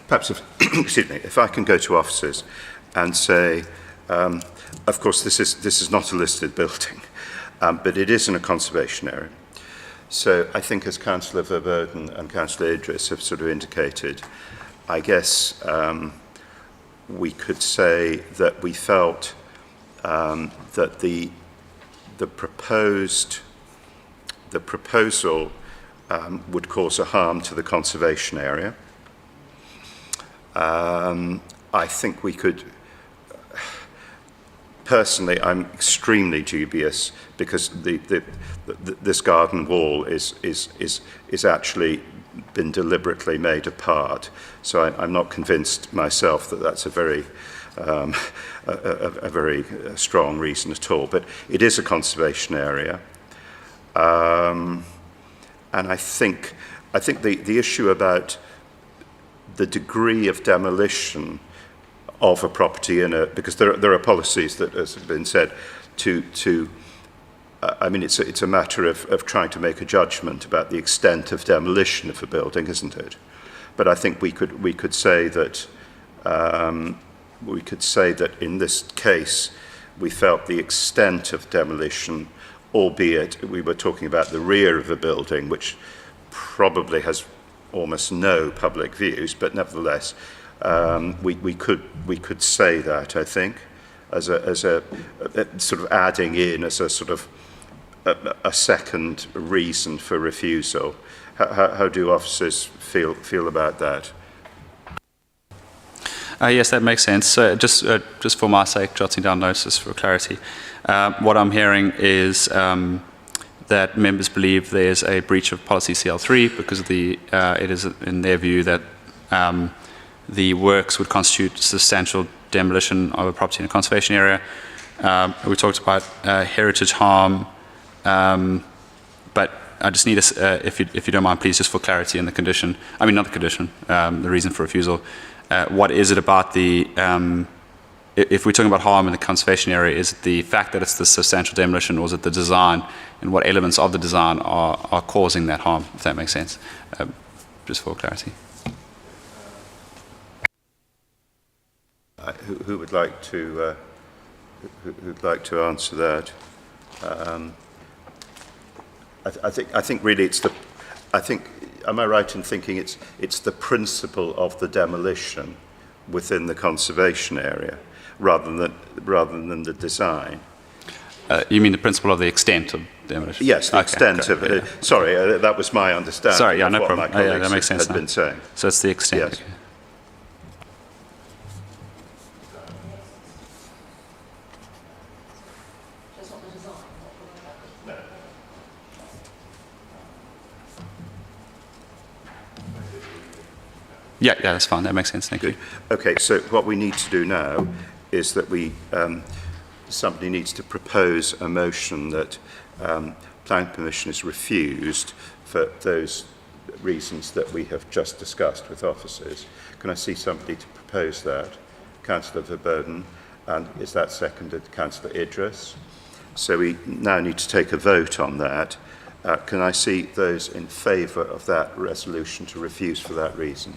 [SPEAKER 1] Perhaps, if I can go to officers and say, of course, this is not a listed building, but it is in a conservation area. So I think, as Councillor Verboden and Councillor Idris have sort of indicated, I guess we could say that we felt that the proposal would cause a harm to the conservation area. I think we could, personally, I'm extremely dubious because this garden wall is actually been deliberately made apart. So I'm not convinced myself that that's a very strong reason at all. But it is a conservation area, and I think the issue about the degree of demolition of a property because there are policies that, as has been said, I mean, it's a matter of trying to make a judgment about the extent of demolition of a building, isn't it? But I think we could say that in this case we felt the extent of demolition, albeit we were talking about the rear of the building, which probably has almost no public views, but nevertheless, we could say that, I think, as a sort of adding in as a sort of a second reason for refusal. How do officers feel about that?
[SPEAKER 8] Yes, that makes sense. So just for my sake, jotting down notes just for clarity. What I'm hearing is that members believe there's a breach of policy CL3 because of it is in their view that the works would constitute substantial demolition of a property in a conservation area. We talked about heritage harm, but I just need, if you don't mind, please, just for clarity in the condition, I mean not the condition, the reason for refusal. What is it about the, if we're talking about harm in the conservation area, is it the fact that it's the substantial demolition, or is it the design, and what elements of the design are causing that harm, if that makes sense, just for clarity.
[SPEAKER 1] Who would like to who'd like to answer that? I think really it's the. I think, am I right in thinking it's the principle of the demolition within the conservation area, rather than the design?
[SPEAKER 8] You mean the principle of the extent of demolition?
[SPEAKER 1] Yes, the extent of it.
[SPEAKER 8] Yeah.
[SPEAKER 1] Sorry, that was my understanding.
[SPEAKER 8] Sorry, yeah,
[SPEAKER 1] of
[SPEAKER 8] no
[SPEAKER 1] what
[SPEAKER 8] problem.
[SPEAKER 1] My colleagues
[SPEAKER 8] that makes sense
[SPEAKER 1] had been saying.
[SPEAKER 8] So it's the extent.
[SPEAKER 1] Yes.
[SPEAKER 8] Okay. Yeah, that's fine. That makes sense. Thank you.
[SPEAKER 1] Okay, so what we need to do now is that somebody needs to propose a motion that planning permission is refused for those reasons that we have just discussed with officers. Can I see somebody to propose that? Councillor Verboden, and is that seconded? Councillor Idris. So we now need to take a vote on that. Can I see those in favour of that resolution to refuse for that reason?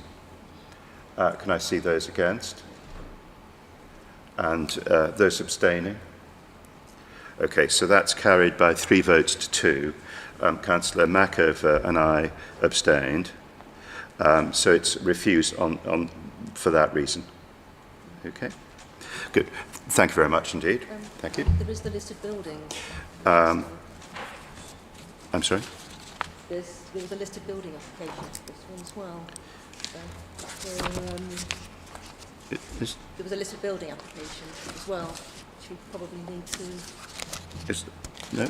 [SPEAKER 1] Can I see those against? And those abstaining? Okay, so that's carried by 3 votes to 2. Councillor Mackover and I abstained. So it's refused for that reason. Okay, good. Thank you very much indeed. Thank you.
[SPEAKER 5] There is the listed building.
[SPEAKER 1] I'm sorry?
[SPEAKER 5] There was a listed building application for this one as well. There was a listed building application as well, which we probably need to...
[SPEAKER 1] No?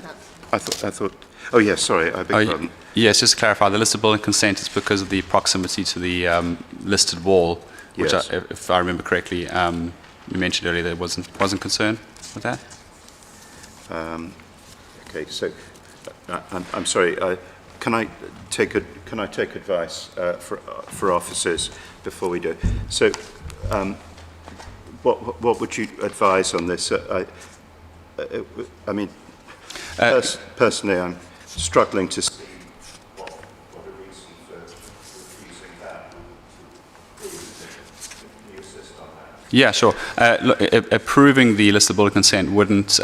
[SPEAKER 1] I thought... Oh, yes, sorry, I beg your pardon.
[SPEAKER 8] Yes, just to clarify, the listed building consent is because of the proximity to the listed wall, which,
[SPEAKER 1] Yes.
[SPEAKER 8] if I remember correctly, you mentioned earlier there wasn't concern with that.
[SPEAKER 1] Okay, so I'm sorry. Can I take advice for officers before we do? So, what would you advise on this? I mean, personally, I'm struggling to see what a reason for refusing that would be. Can you assist on that?
[SPEAKER 8] Yeah, sure. Look, approving the listed building consent wouldn't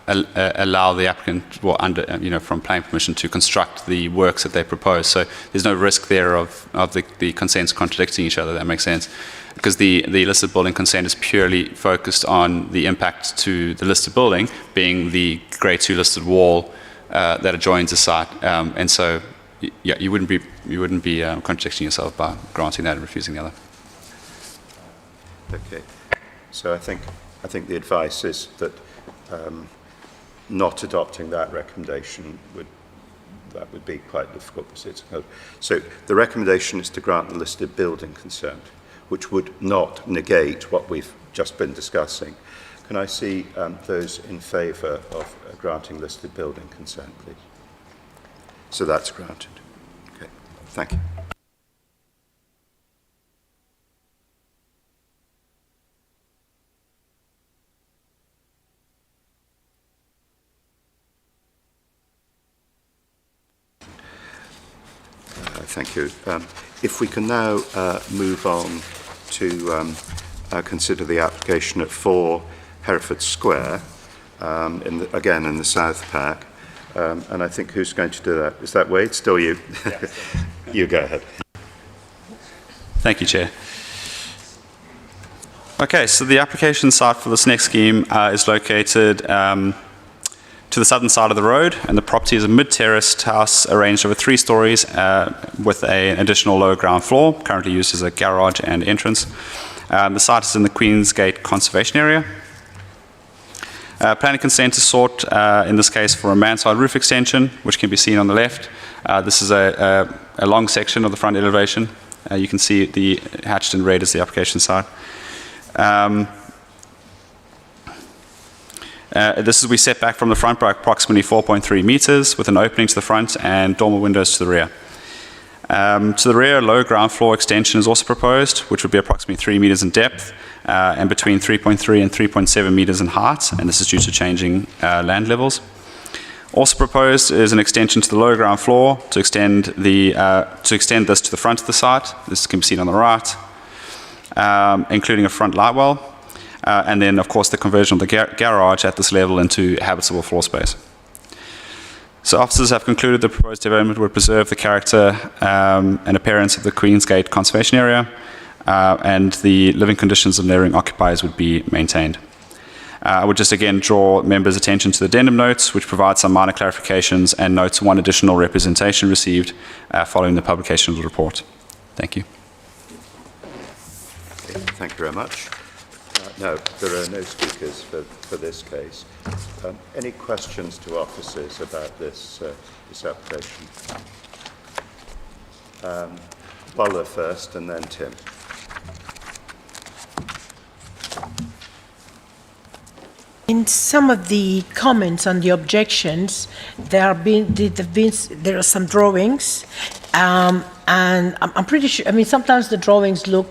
[SPEAKER 8] allow the applicant, from planning permission to construct the works that they propose. So there's no risk there of the consents contradicting each other. That makes sense, because the listed building consent is purely focused on the impact to the listed building, being the Grade 2 listed wall that adjoins the site. And so yeah, you wouldn't be contradicting yourself by granting that and refusing the other.
[SPEAKER 1] Okay. So I think the advice is that not adopting that recommendation would be quite difficult. So the recommendation is to grant the listed building consent, which would not negate what we've just been discussing. Can I see those in favour of granting listed building consent, please? So that's granted. Okay, thank you. Thank you. If we can now move on to consider the application at 4 Hereford Square, again in the South Pack. And I think who's going to do that? Is that Wade? Still you? Yes. You go ahead.
[SPEAKER 8] Thank you, Chair. Okay, so the application site for this next scheme is located to the southern side of the road, and the property is a mid-terraced house arranged over 3 stories with an additional lower ground floor, currently used as a garage and entrance. The site is in the Queensgate Conservation Area. Planning consent is sought, in this case, for a mansard roof extension, which can be seen on the left. This is a long section of the front elevation. You can see the hatched in red is the application site. This is we set back from the front by approximately 4.3 meters with an opening to the front and dormer windows to the rear. To the rear, a low ground floor extension is also proposed, which would be approximately 3 meters in depth and between 3.3 and 3.7 meters in height, and this is due to changing land levels. Also proposed is an extension to the low ground floor to extend this to the front of the site. This can be seen on the right, including a front light well. And then, of course, the conversion of the garage at this level into habitable floor space. So officers have concluded the proposed development would preserve the character and appearance of the Queensgate Conservation Area, and the living conditions of neighbouring occupiers would be maintained. I would just again draw members' attention to the addendum notes, which provide some minor clarifications and notes 1 additional representation received following the publication of the report. Thank you.
[SPEAKER 1] Okay, thank you very much. No, there are no speakers for this case. Any questions to officers about this application? Bola first and then Tim.
[SPEAKER 4] In some of the comments on the objections, there are some drawings, and I'm pretty sure. I mean, sometimes the drawings look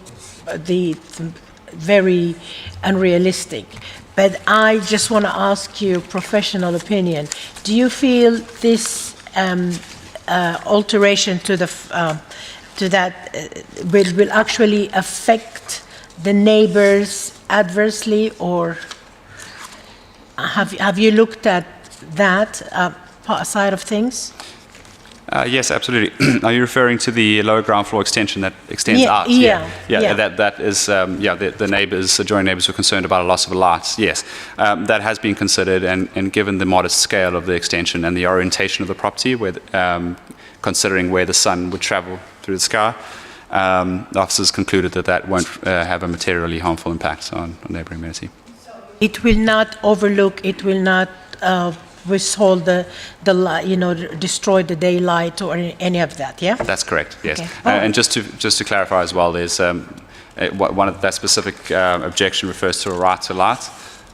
[SPEAKER 4] very unrealistic. But I just want to ask you professional opinion. Do you feel this alteration to that will actually affect the neighbors adversely, or have you looked at that side of things?
[SPEAKER 8] Yes, absolutely. Are you referring to the lower ground floor extension that extends out?
[SPEAKER 4] Yeah.
[SPEAKER 8] That is, the neighbours, adjoining neighbours were concerned about a loss of light. Yes, that has been considered, and given the modest scale of the extension and the orientation of the property, considering where the sun would travel through the sky, the officers concluded that won't have a materially harmful impact on neighbouring amenity.
[SPEAKER 4] It will not overlook, it will not withhold destroy the daylight or any of that, yeah?
[SPEAKER 8] That's correct, yes.
[SPEAKER 4] Okay.
[SPEAKER 8] And just to clarify as well, there's one of that specific objection refers to a right to light.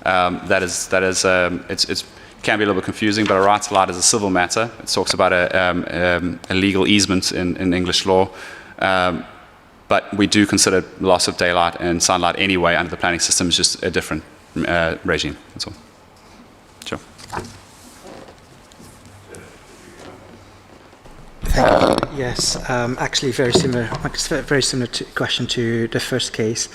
[SPEAKER 8] It can be a little bit confusing, but a right to light is a civil matter. It talks about a legal easement in English law. But we do consider loss of daylight and sunlight anyway under the planning system is just a different regime, that's all. Sure.
[SPEAKER 7] Thank you. Yes, actually very similar question to the first case.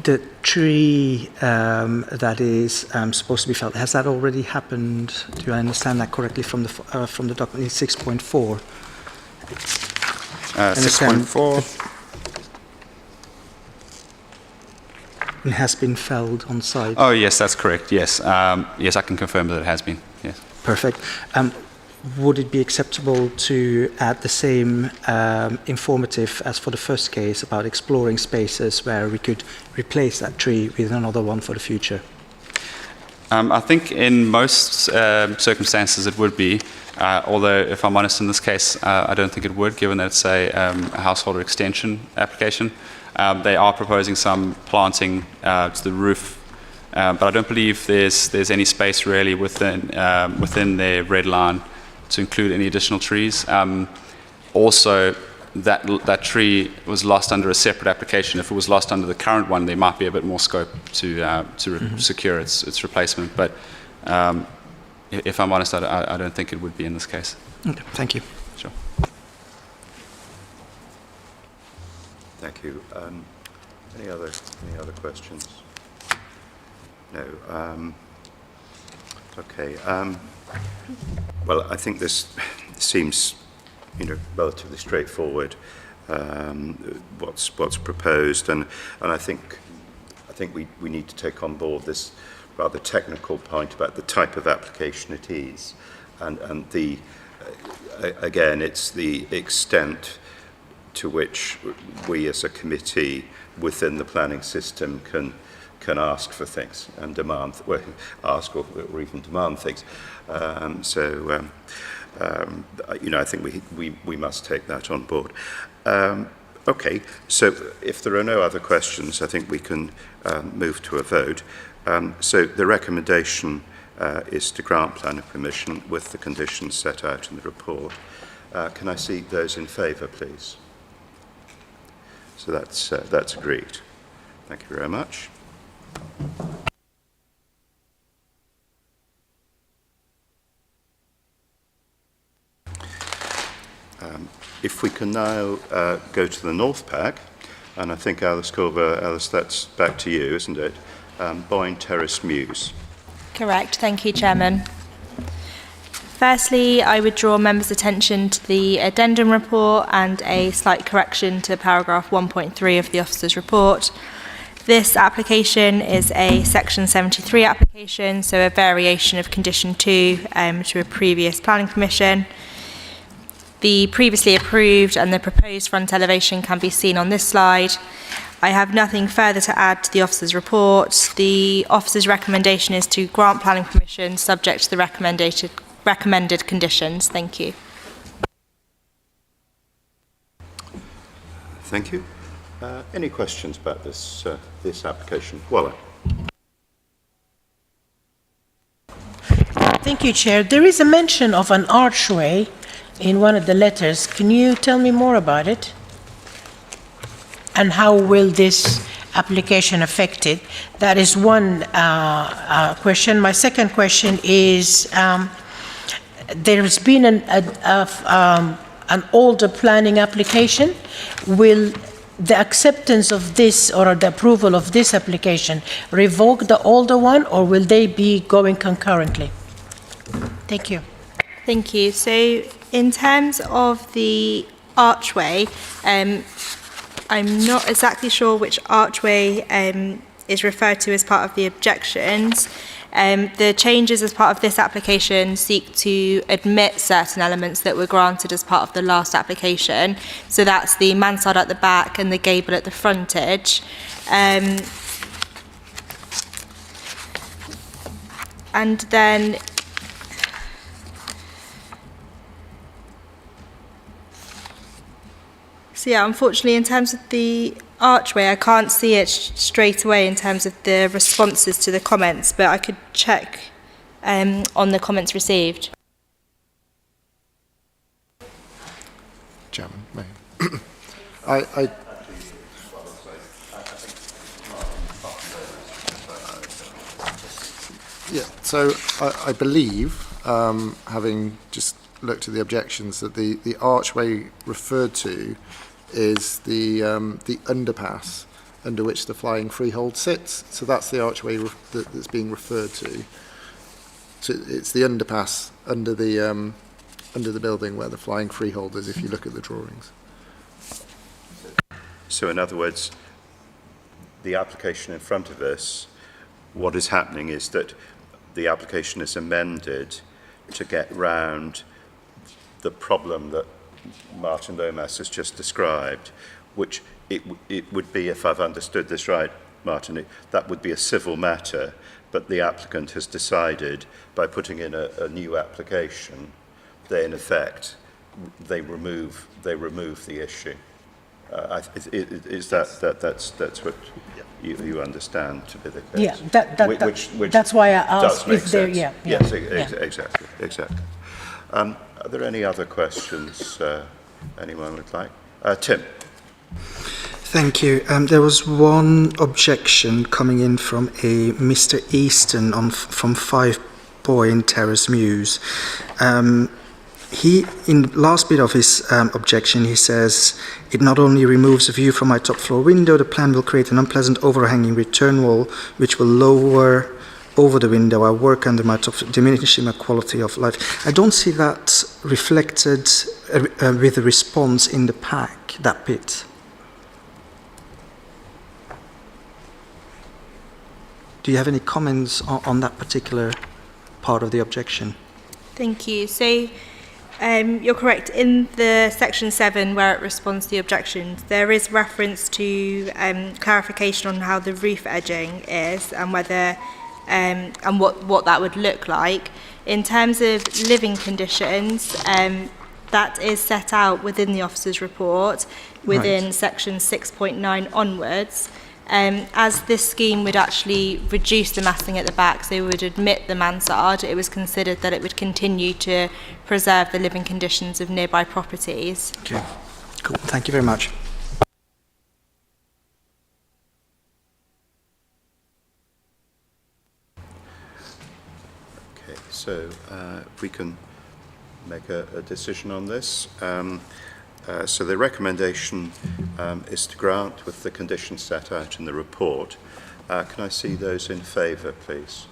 [SPEAKER 7] The tree that is supposed to be felled, has that already happened? Do I understand that correctly from the document 6.4?
[SPEAKER 8] 6.4.
[SPEAKER 7] It has been felled on site.
[SPEAKER 8] Oh yes, that's correct. Yes, yes, I can confirm that it has been. Yes.
[SPEAKER 7] Perfect. would it be acceptable to add the same informative as for the first case about exploring spaces where we could replace that tree with another one for the future?
[SPEAKER 8] I think in most circumstances it would be, although if I'm honest in this case, I don't think it would, given that it's a householder extension application. They are proposing some planting to the roof, but I don't believe there's any space really within their red line to include any additional trees. Also, that tree was lost under a separate application. If it was lost under the current one, there might be a bit more scope to secure its replacement. But if I'm honest, I don't think it would be in this case.
[SPEAKER 7] Okay, thank you.
[SPEAKER 8] Sure.
[SPEAKER 1] Thank you. Any other questions? No. Okay. Well, I think this seems, relatively straightforward. What's proposed, and I think we need to take on board this rather technical point about the type of application it is, and the again, it's the extent to which we as a committee within the planning system can ask for things and demand, ask or even demand things. I think we must take that on board. Okay, so if there are no other questions, I think we can move to a vote. So the recommendation is to grant planning permission with the conditions set out in the report. Can I see those in favour, please? So that's agreed. Thank you very much. If we can now go to the North Pack, and I think Alice Culver, Alice, that's back to you, isn't it? Boyne Terrace Mews.
[SPEAKER 3] Correct. Thank you, Chairman. Firstly, I would draw members' attention to the addendum report and a slight correction to paragraph 1.3 of the officer's report. This application is a Section 73 application, so a variation of Condition 2 to a previous planning permission. The previously approved and the proposed front elevation can be seen on this slide. I have nothing further to add to the officer's report. The officer's recommendation is to grant planning permission subject to the recommended conditions. Thank you.
[SPEAKER 1] Thank you. Any questions about this application? Waller.
[SPEAKER 4] Thank you, Chair. There is a mention of an archway in one of the letters. Can you tell me more about it? And how will this application affect it? That is one question. My second question is, there's been an older planning application. Will the acceptance of this or the approval of this application revoke the older one, or will they be going concurrently? Thank you.
[SPEAKER 3] Thank you. So in terms of the archway, I'm not exactly sure which archway is referred to as part of the objections. The changes as part of this application seek to admit certain elements that were granted as part of the last application. So that's the mansard at the back and the gable at the frontage. And then so yeah, unfortunately, in terms of the archway, I can't see it straight away in terms of the responses to the comments, but I could check on the comments received.
[SPEAKER 14] Chairman, I believe, having just looked at the objections, that the archway referred to is the underpass under which the flying freehold sits. So that's the archway that's being referred to. So it's the underpass under the building where the flying freehold is, if you look at the drawings.
[SPEAKER 1] So in other words, the application in front of us, what is happening is that the application is amended to get round the problem that Martin Lomas has just described, which it would be, if I've understood this right, Martin, that would be a civil matter, but the applicant has decided by putting in a new application, they in effect, they remove the issue. Is that's what you understand to be the case?
[SPEAKER 4] Yeah,
[SPEAKER 1] which
[SPEAKER 4] that's why I asked
[SPEAKER 1] does make
[SPEAKER 4] if there,
[SPEAKER 1] sense.
[SPEAKER 4] yeah.
[SPEAKER 1] Yes,
[SPEAKER 4] yeah.
[SPEAKER 1] exactly. Are there any other questions anyone would like? Tim.
[SPEAKER 7] Thank you. There was one objection coming in from a Mr. Easton from 5 Boyne Terrace Mews. He, in the last bit of his objection, he says, it not only removes a view from my top floor window, the plan will create an unpleasant overhanging return wall, which will lower over the window. I work under my top, diminishing my quality of life. I don't see that reflected with the response in the pack, that bit. Do you have any comments on that particular part of the objection?
[SPEAKER 3] Thank you. So you're correct. In the section 7, where it responds to the objections, there is reference to clarification on how the roof edging is and whether and what that would look like. In terms of living conditions, that is set out within the officer's report, within section 6.9 onwards. As this scheme would actually reduce the massing at the back, so it would admit the mansard, it was considered that it would continue to preserve the living conditions of nearby properties.
[SPEAKER 7] Okay, cool. Thank you very much.
[SPEAKER 1] Okay, so if we can make a decision on this. So the recommendation is to grant with the conditions set out in the report. Can I see those in favour, please?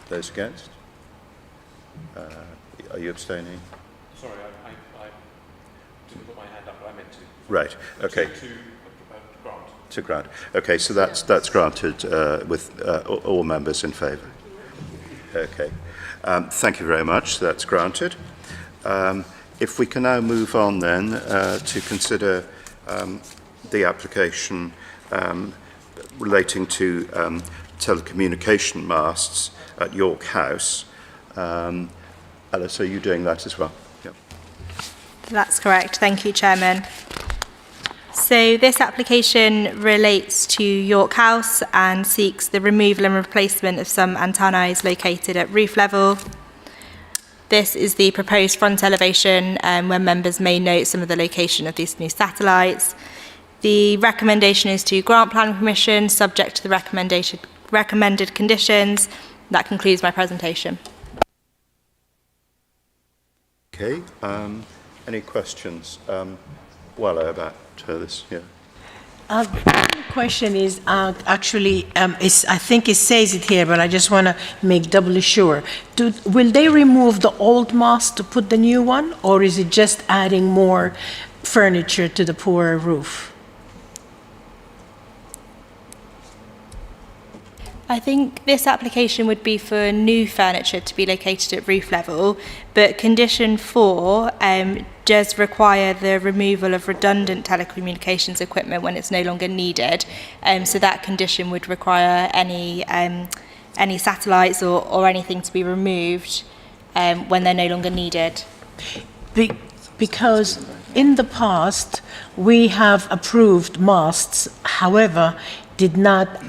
[SPEAKER 1] Those against? Are you abstaining?
[SPEAKER 13] Sorry, I didn't put my hand up, but I meant to.
[SPEAKER 1] Right, okay.
[SPEAKER 13] To grant.
[SPEAKER 1] To grant. Okay, so that's granted with all members in favour. Okay. Thank you very much. That's granted. If we can now move on then to consider the application relating to telecommunication masts at York House. Alice, are you doing that as well? Yep.
[SPEAKER 3] That's correct. Thank you, Chairman. So this application relates to York House and seeks the removal and replacement of some antennae located at roof level. This is the proposed front elevation where members may note some of the location of these new satellites. The recommendation is to grant planning permission subject to the recommended conditions. That concludes my presentation.
[SPEAKER 1] Okay. Any questions? Well, about this, yeah.
[SPEAKER 4] The question is actually, I think it says it here, but I just want to make doubly sure. Will they remove the old mast to put the new one, or is it just adding more furniture to the poor roof?
[SPEAKER 3] I think this application would be for new furniture to be located at roof level, but condition 4 does require the removal of redundant telecommunications equipment when it's no longer needed. So that condition would require any satellites or anything to be removed when they're no longer needed.
[SPEAKER 4] Because in the past, we have approved masts, however, did not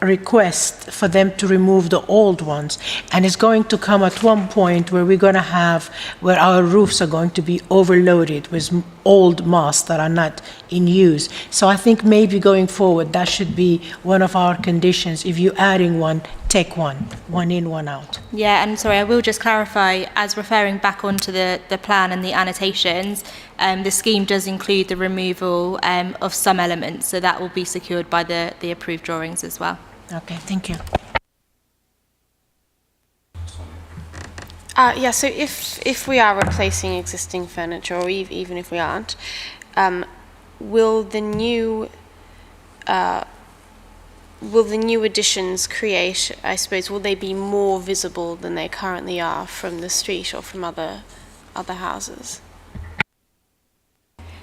[SPEAKER 4] request for them to remove the old ones, and it's going to come at one point where where our roofs are going to be overloaded with old masts that are not in use. So I think maybe going forward that should be one of our conditions. If you're adding one, take one in, one out.
[SPEAKER 3] Yeah, and sorry, I will just clarify, as referring back onto the plan and the annotations, the scheme does include the removal of some elements, so that will be secured by the approved drawings as well.
[SPEAKER 4] Okay, thank you.
[SPEAKER 6] Yeah, so if we are replacing existing furniture, or even if we aren't, will the new will the new additions create, I suppose, will they be more visible than they currently are from the street or from other houses?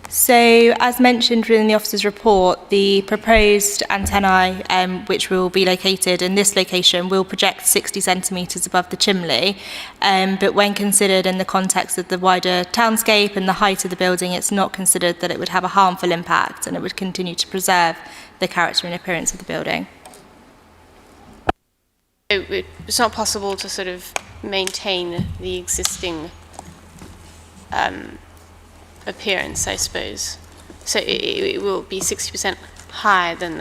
[SPEAKER 3] So, as mentioned within the officer's report, the proposed antennae, which will be located in this location, will project 60 centimetres above the chimney. But when considered in the context of the wider townscape and the height of the building, it's not considered that it would have a harmful impact, and it would continue to preserve the character and appearance of the building.
[SPEAKER 6] So it's not possible to sort of maintain the existing appearance, I suppose. So it will be 60% higher than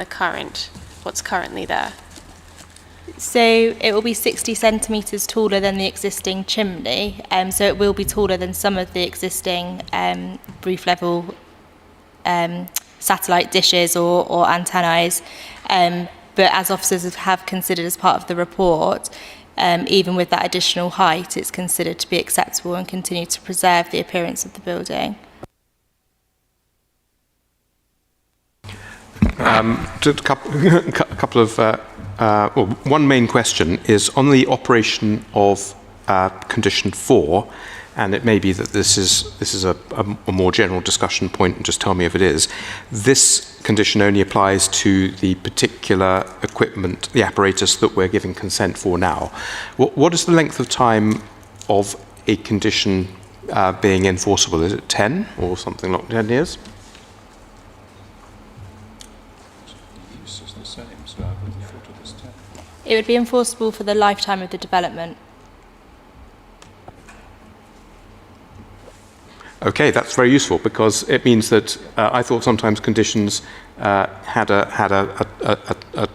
[SPEAKER 6] what's currently there.
[SPEAKER 3] So it will be 60 centimetres taller than the existing chimney. So it will be taller than some of the existing roof level satellite dishes or antennae. But as officers have considered as part of the report, even with that additional height, it's considered to be acceptable and continue to preserve the appearance of the building.
[SPEAKER 13] Just a couple of, one main question is on the operation of condition 4, and it may be that this is a more general discussion point, and just tell me if it is. This condition only applies to the particular equipment, the apparatus that we're giving consent for now. What is the length of time of a condition being enforceable? Is it 10 or something like 10 years?
[SPEAKER 3] It would be enforceable for the lifetime of the development.
[SPEAKER 13] Okay, that's very useful because it means that I thought sometimes conditions had a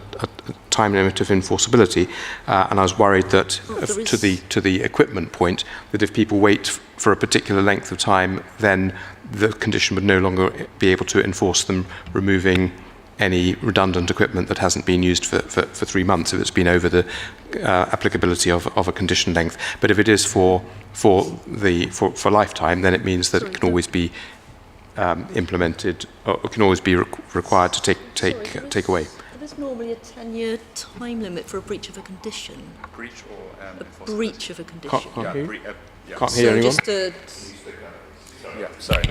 [SPEAKER 13] time limit of enforceability, and I was worried that to the equipment point, that if people wait for a particular length of time, then the condition would no longer be able to enforce them removing any redundant equipment that hasn't been used for 3 months if it's been over the applicability of a condition length. But if it is for lifetime, then it means that it can always be implemented, or can always be required to take away.
[SPEAKER 5] There's normally a 10-year time limit for a breach of a condition.
[SPEAKER 8] Breach or
[SPEAKER 5] a breach of a condition.
[SPEAKER 13] Can't hear anyone.
[SPEAKER 8] Sorry.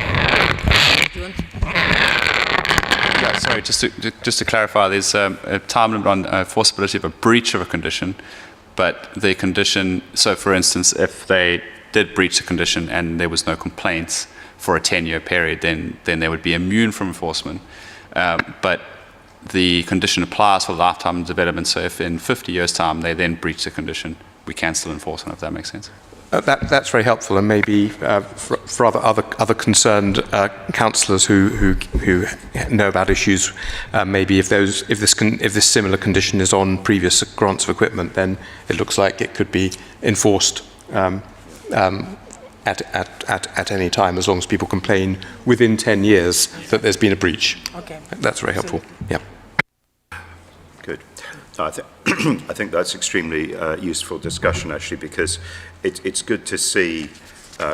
[SPEAKER 8] Yeah, sorry, just to clarify, there's a time limit on enforceability of a breach of a condition, but the condition, so for instance, if they did breach the condition and there was no complaints for a 10-year period, then they would be immune from enforcement. But the condition applies for lifetime development, so if in 50 years' time they then breach the condition, we can still enforce it, if that makes sense.
[SPEAKER 13] That's very helpful, and maybe for other concerned councillors who know about issues, maybe if this similar condition is on previous grants of equipment, then it looks like it could be enforced at any time, as long as people complain within 10 years that there's been a breach.
[SPEAKER 4] Okay.
[SPEAKER 13] That's very helpful. Yeah.
[SPEAKER 1] Good. I think that's extremely useful discussion, actually, because it's good to see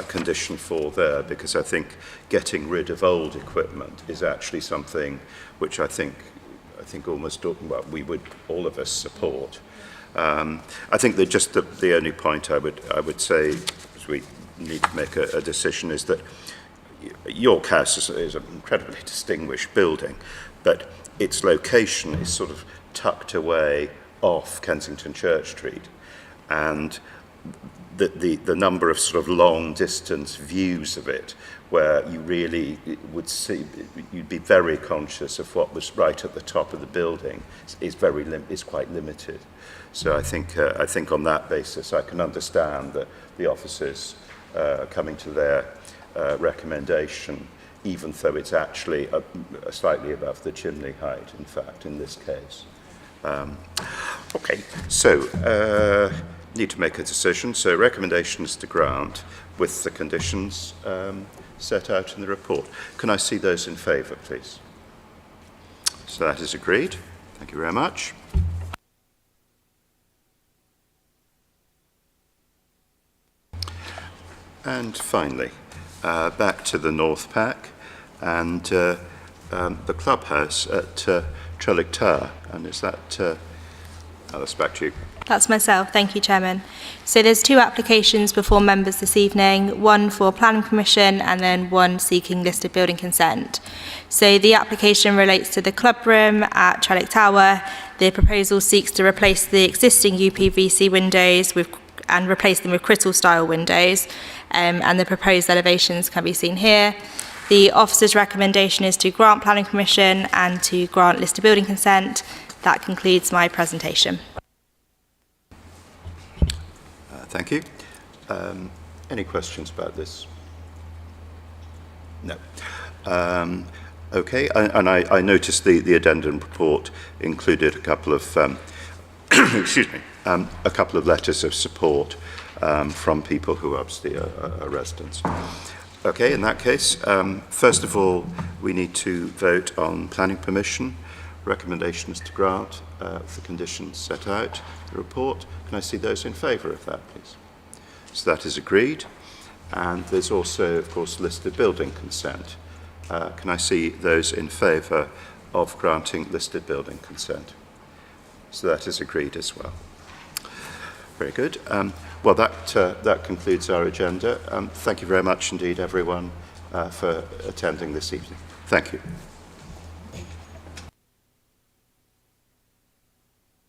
[SPEAKER 1] condition 4 there, because I think getting rid of old equipment is actually something which I think almost we would all of us support. I think that just the only point I would say, as we need to make a decision, is that York House is an incredibly distinguished building, but its location is sort of tucked away off Kensington Church Street, and the number of sort of long distance views of it where you really would see, you'd be very conscious of what was right at the top of the building is quite limited. So I think on that basis I can understand that the officers coming to their recommendation, even though it's actually slightly above the chimney height, in fact, in this case. Okay, so need to make a decision. So recommendation is to grant with the conditions set out in the report. Can I see those in favour, please? So that is agreed. Thank you very much. And finally, back to the North Pack and the clubhouse at Trellick Tower. And is that, Alice, back to you.
[SPEAKER 3] That's myself. Thank you, Chairman. So there's two applications before members this evening, one for planning permission and then one seeking listed building consent. So the application relates to the club room at Trellick Tower. The proposal seeks to replace the existing UPVC windows and replace them with crystal style windows, and the proposed elevations can be seen here. The officer's recommendation is to grant planning permission and to grant listed building consent. That concludes my presentation.
[SPEAKER 1] Thank you. Any questions about this? No. Okay, and I noticed the addendum report included a couple of, excuse me, a couple of letters of support from people who obviously are residents. Okay, in that case, first of all, we need to vote on planning permission. Recommendation is to grant the conditions set out in the report. Can I see those in favour of that, please? So that is agreed. And there's also, of course, listed building consent. Can I see those in favour of granting listed building consent? So that is agreed as well. Very good. Well, that concludes our agenda. Thank you very much indeed, everyone, for attending this evening. Thank you.